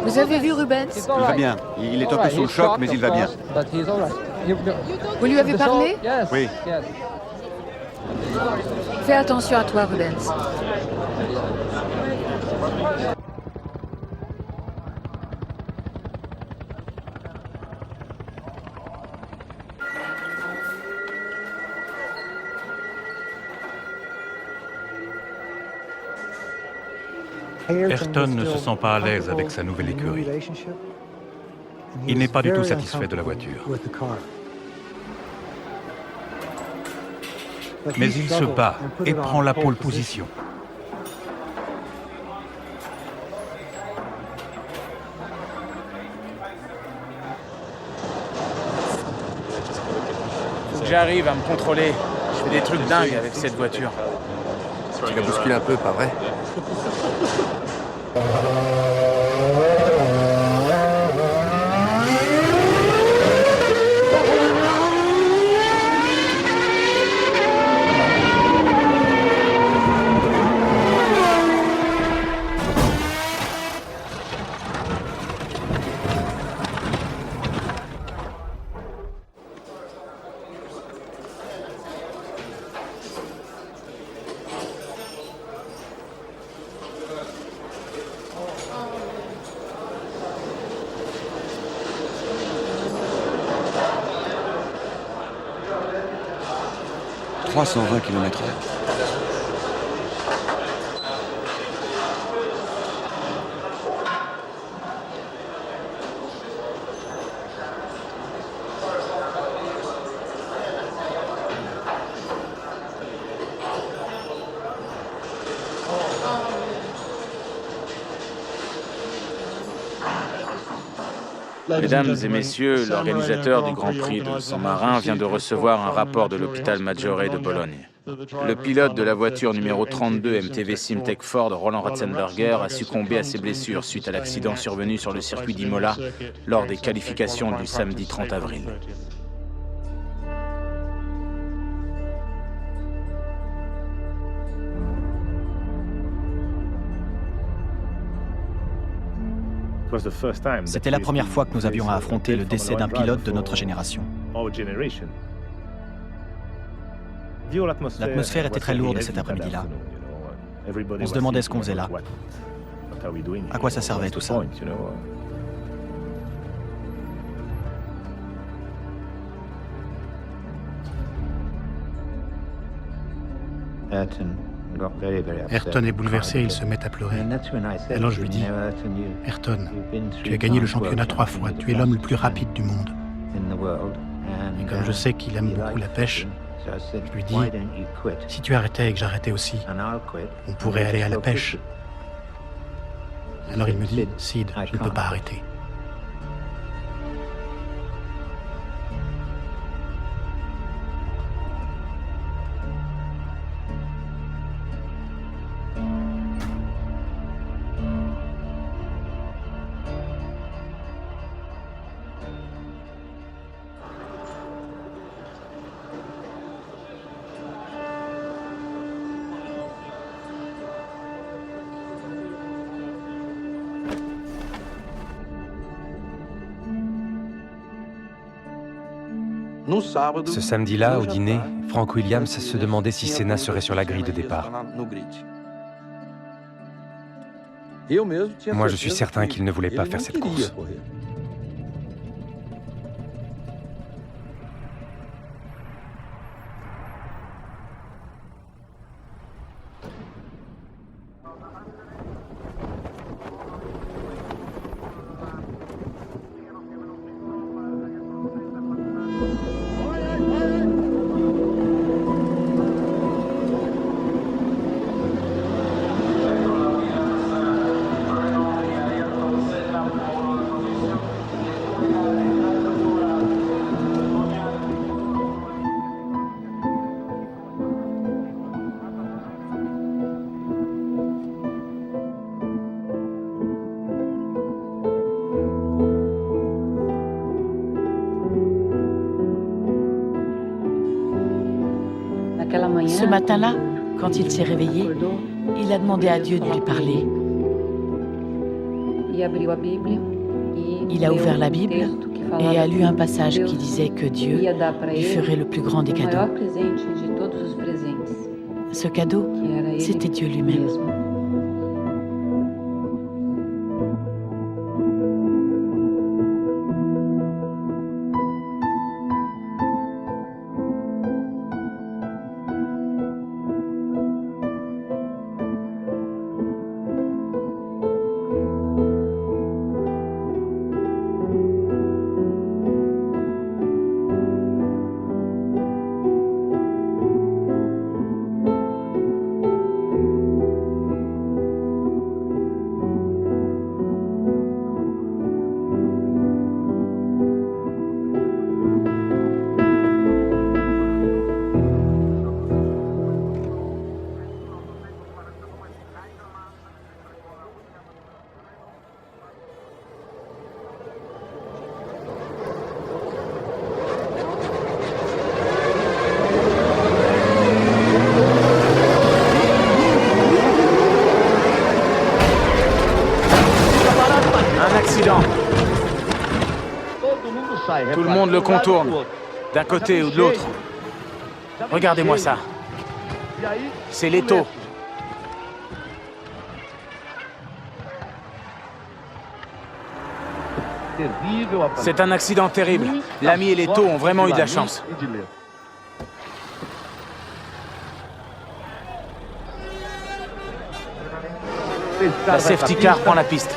C: Vous avez vu Rubens?
A: Il va bien. Il est un peu sous le choc, mais il va bien.
C: Vous lui avez parlé?
A: Oui.
C: Fais attention à toi, Rubens.
F: Ayrton ne se sent pas à l'aise avec sa nouvelle écurie. Il n'est pas du tout satisfait de la voiture. Mais il se bat et prend la pole position.
M: Faut que j'arrive à me contrôler. Je fais des trucs dingues avec cette voiture.
J: Tu la bouscules un peu, pas vrai? «
A: 320 km/h.
M: Mesdames et messieurs, l'organisateur du Grand Prix de Saint-Marin vient de recevoir un rapport de l'hôpital Maggiore de Bologne. Le pilote de la voiture numéro 32 MTV Simtech Ford, Roland Ratzenberger, a succombé à ses blessures suite à l'accident survenu sur le circuit d'Imola lors des qualifications du samedi 30 avril.
N: C'était la première fois que nous avions à affronter le décès d'un pilote de notre génération. L'atmosphère était très lourde cet après-midi-là. On se demandait ce qu'on faisait là. À quoi ça servait tout ça?
I: Ayrton est bouleversé, il se met à pleurer. Alors je lui dis, Ayrton, tu as gagné le championnat 3 fois, tu es l'homme le plus rapide du monde. Et comme je sais qu'il aime beaucoup la pêche, je lui dis, si tu arrêtais et que j'arrêtais aussi, on pourrait aller à la pêche. Alors il me dit, Sid, je ne peux pas arrêter.
D: Ce samedi-là, au dîner, Frank Williams se demandait si Senna serait sur la grille de départ. Moi, je suis certain qu'il ne voulait pas faire cette course.
H: Ce matin-là, Quand il s'est réveillé, il a demandé à Dieu de lui parler. Il a ouvert la Bible et a lu un passage qui disait que Dieu lui ferait le plus grand des cadeaux. Ce cadeau, c'était Dieu lui-même.
M: Tout le monde le contourne, d'un côté ou de l'autre. Regardez-moi ça. C'est Leto. C'est un accident terrible. L'ami et Leto ont vraiment eu de la chance. La safety car prend la piste.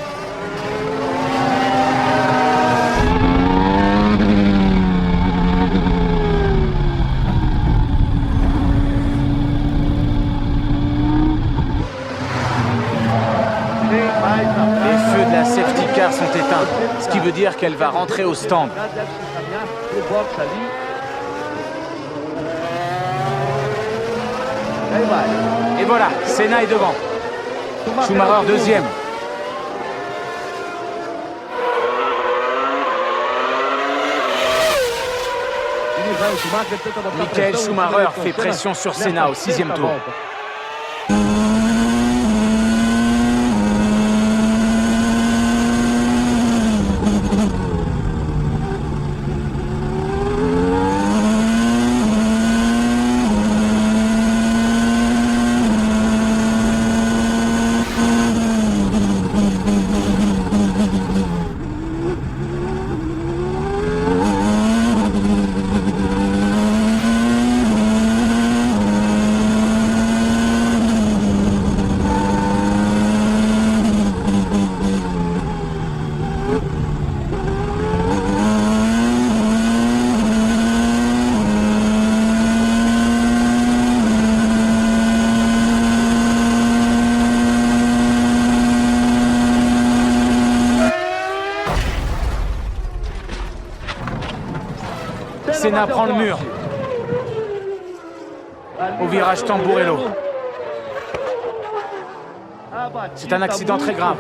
M: Les feux de la safety car sont éteints, ce qui veut dire qu'elle va rentrer au stand. Et voilà, Senna est devant. Schumacher deuxième. Michael Schumacher fait pression sur Senna au 6e tour. Senna prend le mur. Au virage Tamburello. C'est un accident très grave.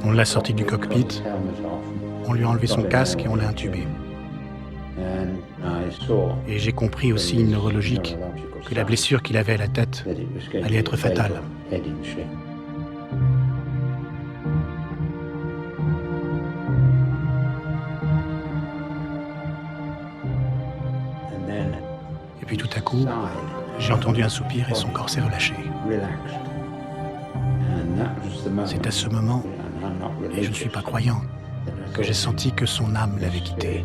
I: On l'a sorti du cockpit, on lui a enlevé son casque et on l'a intubé. Et j'ai compris au signe neurologique que la blessure qu'il avait à la tête allait être fatale. Et puis tout à coup, j'ai entendu un soupir et son corps s'est relâché. C'est à ce moment, et je ne suis pas croyant, que j'ai senti que son âme l'avait quitté.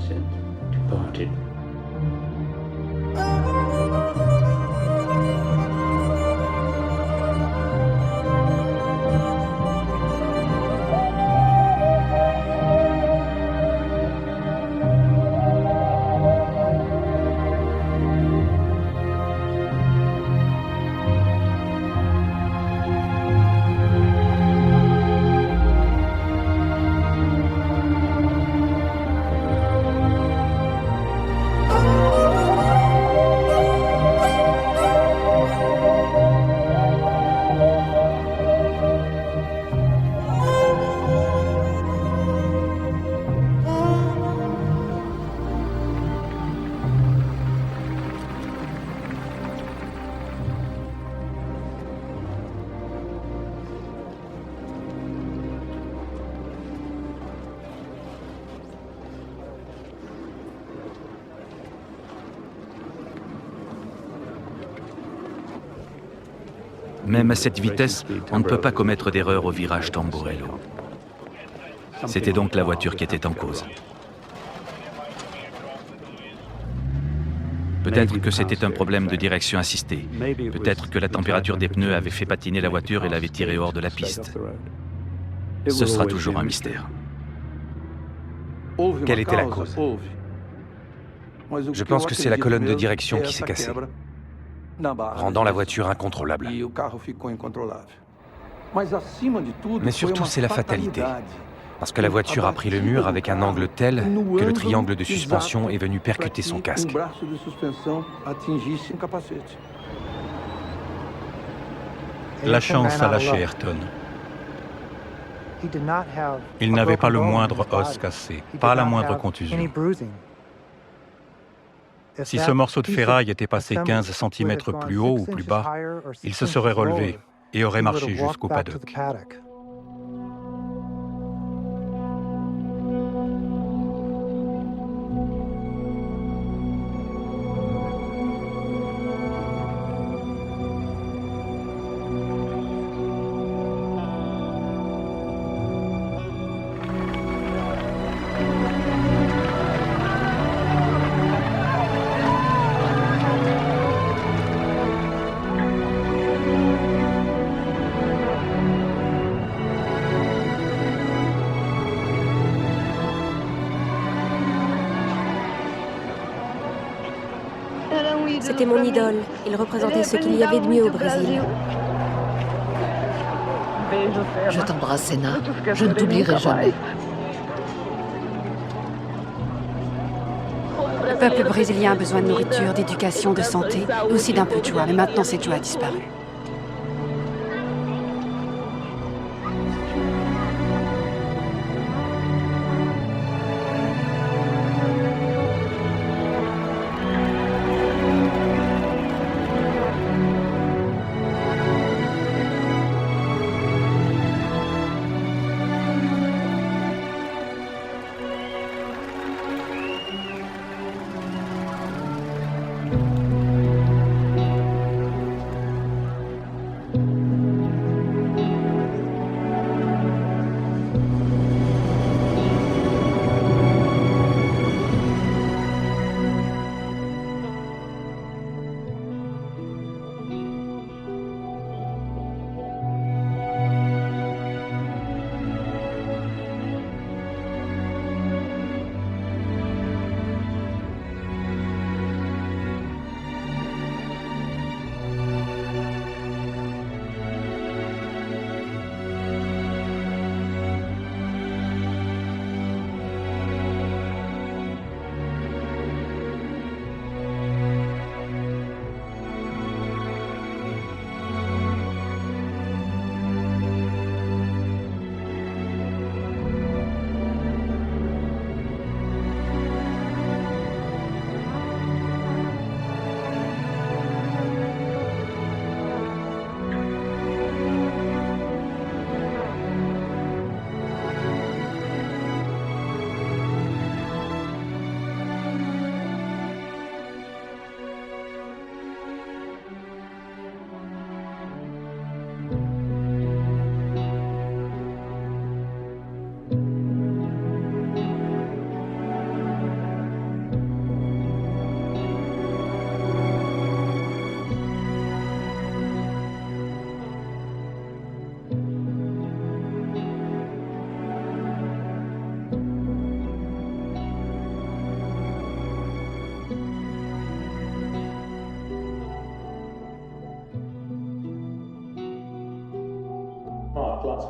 B: Même à cette vitesse, on ne peut pas commettre d'erreur au virage Tamburello. C'était donc la voiture qui était en cause. Peut-être que c'était un problème de direction assistée. Peut-être que la température des pneus avait fait patiner la voiture et l'avait tirée hors de la piste. Ce sera toujours un mystère.
D: Quelle était la cause? Je pense que c'est la colonne de direction qui s'est cassée, rendant la voiture incontrôlable. Mais surtout, c'est la fatalité, parce que la voiture a pris le mur avec un angle tel que le triangle de suspension est venu percuter son casque.
F: La chance a lâché Ayrton. Il n'avait pas le moindre os cassé, pas la moindre contusion. Si ce morceau de ferraille était passé 15 cm plus haut ou plus bas, il se serait relevé et aurait marché jusqu'au paddock.
G: C'était mon idole. Il représentait ce qu'il y avait de mieux au Brésil.
C: Je t'embrasse, Senna. Je ne t'oublierai jamais.
O: Le peuple brésilien a besoin de nourriture, d'éducation, de santé, et aussi d'un peu de joie. Mais maintenant, cette joie a disparu.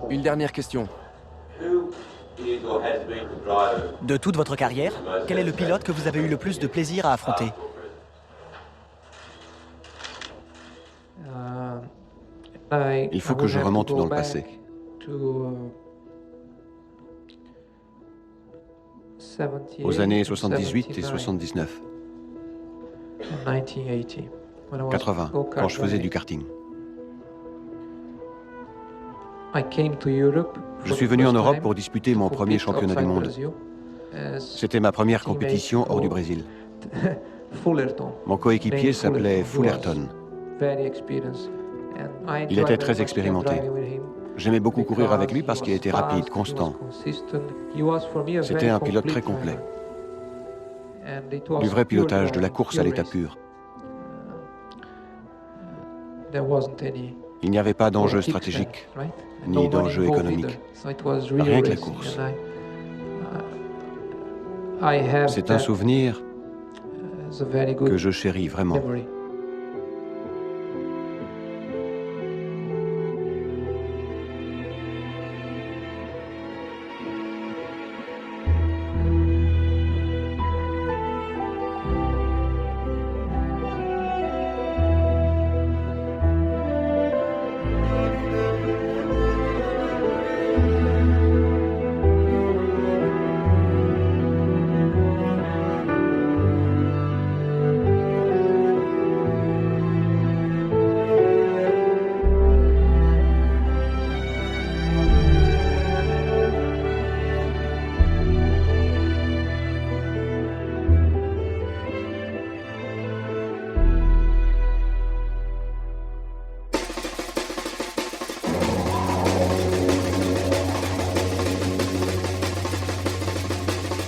J: Une dernière question.
N: De toute votre carrière, quel est le pilote que vous avez eu le plus de plaisir à affronter?
A: Il faut que je remonte dans le passé. Aux années 78 et 79. 80, quand je faisais du karting. Je suis venu en Europe pour disputer mon premier championnat du monde. C'était ma première compétition hors du Brésil. Mon coéquipier s'appelait Fullerton. Il était très expérimenté. J'aimais beaucoup courir avec lui parce qu'il était rapide, constant. C'était un pilote très complet. Du vrai pilotage, de la course à l'état pur. Il n'y avait pas d'enjeu stratégique, ni d'enjeu économique. Rien que la course. C'est un souvenir que je chéris vraiment.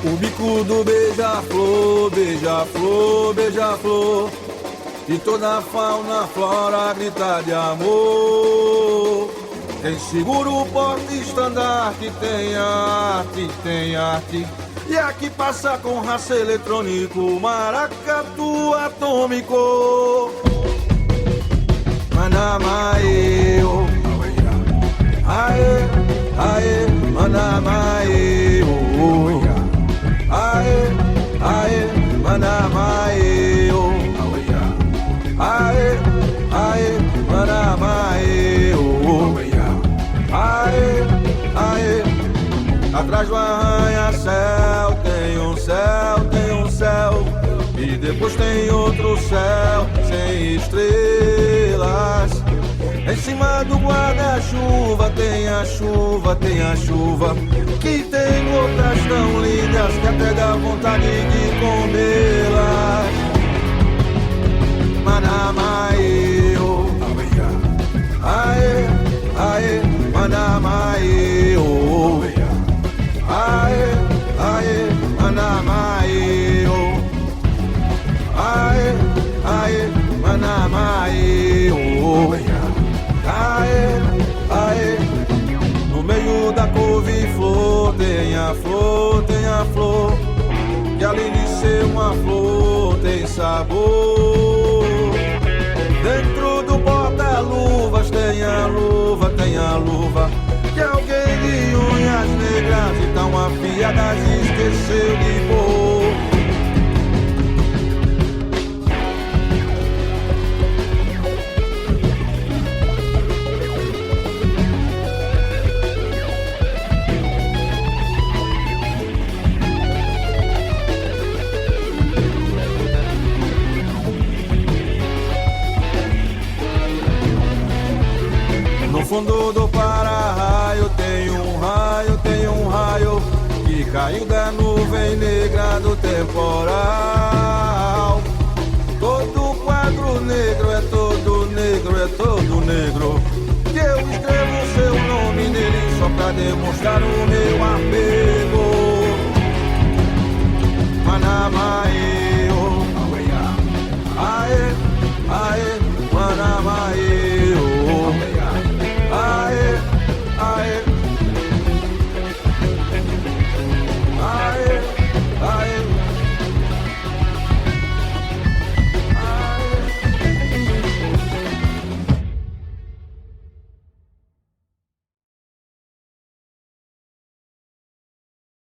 P: O bico do beija-flor, beija-flor, beija-flor, e toda a fauna, flora grita de amor. Quem segura o porta-estandarte tem arte, tem arte. E aqui passa com raça eletrônico, maracatu atômico. Manamae, oh, aê, aê, manamae, oh. Aê, aê, manamae, oh. Aê, aê, manamae, oh. Aê, aê, atrás do arranha-céu tem um céu, tem um céu. E depois tem outro céu sem estrelas. Em cima do guarda-chuva tem a chuva, tem a chuva. Que tem outras tão lindas que até dá vontade de comê-las. Manamae, oh. Aê, aê, manamae, oh. Aê, aê, manamae, oh. Aê, aê, manamae, oh. Aê, aê, no meio da couve-flor tem a flor, tem a flor, que além de ser uma flor tem sabor. Dentro do porta-luvas tem a luva, tem a luva, que alguém de unhas negras e tão afiadas esqueceu de pôr. No fundo do para-raio tem um raio, tem um raio que caiu da nuvem negra do temporal. Todo quadro negro é todo negro, é todo negro. Que eu escrevo seu nome nele só pra demonstrar o meu apelo.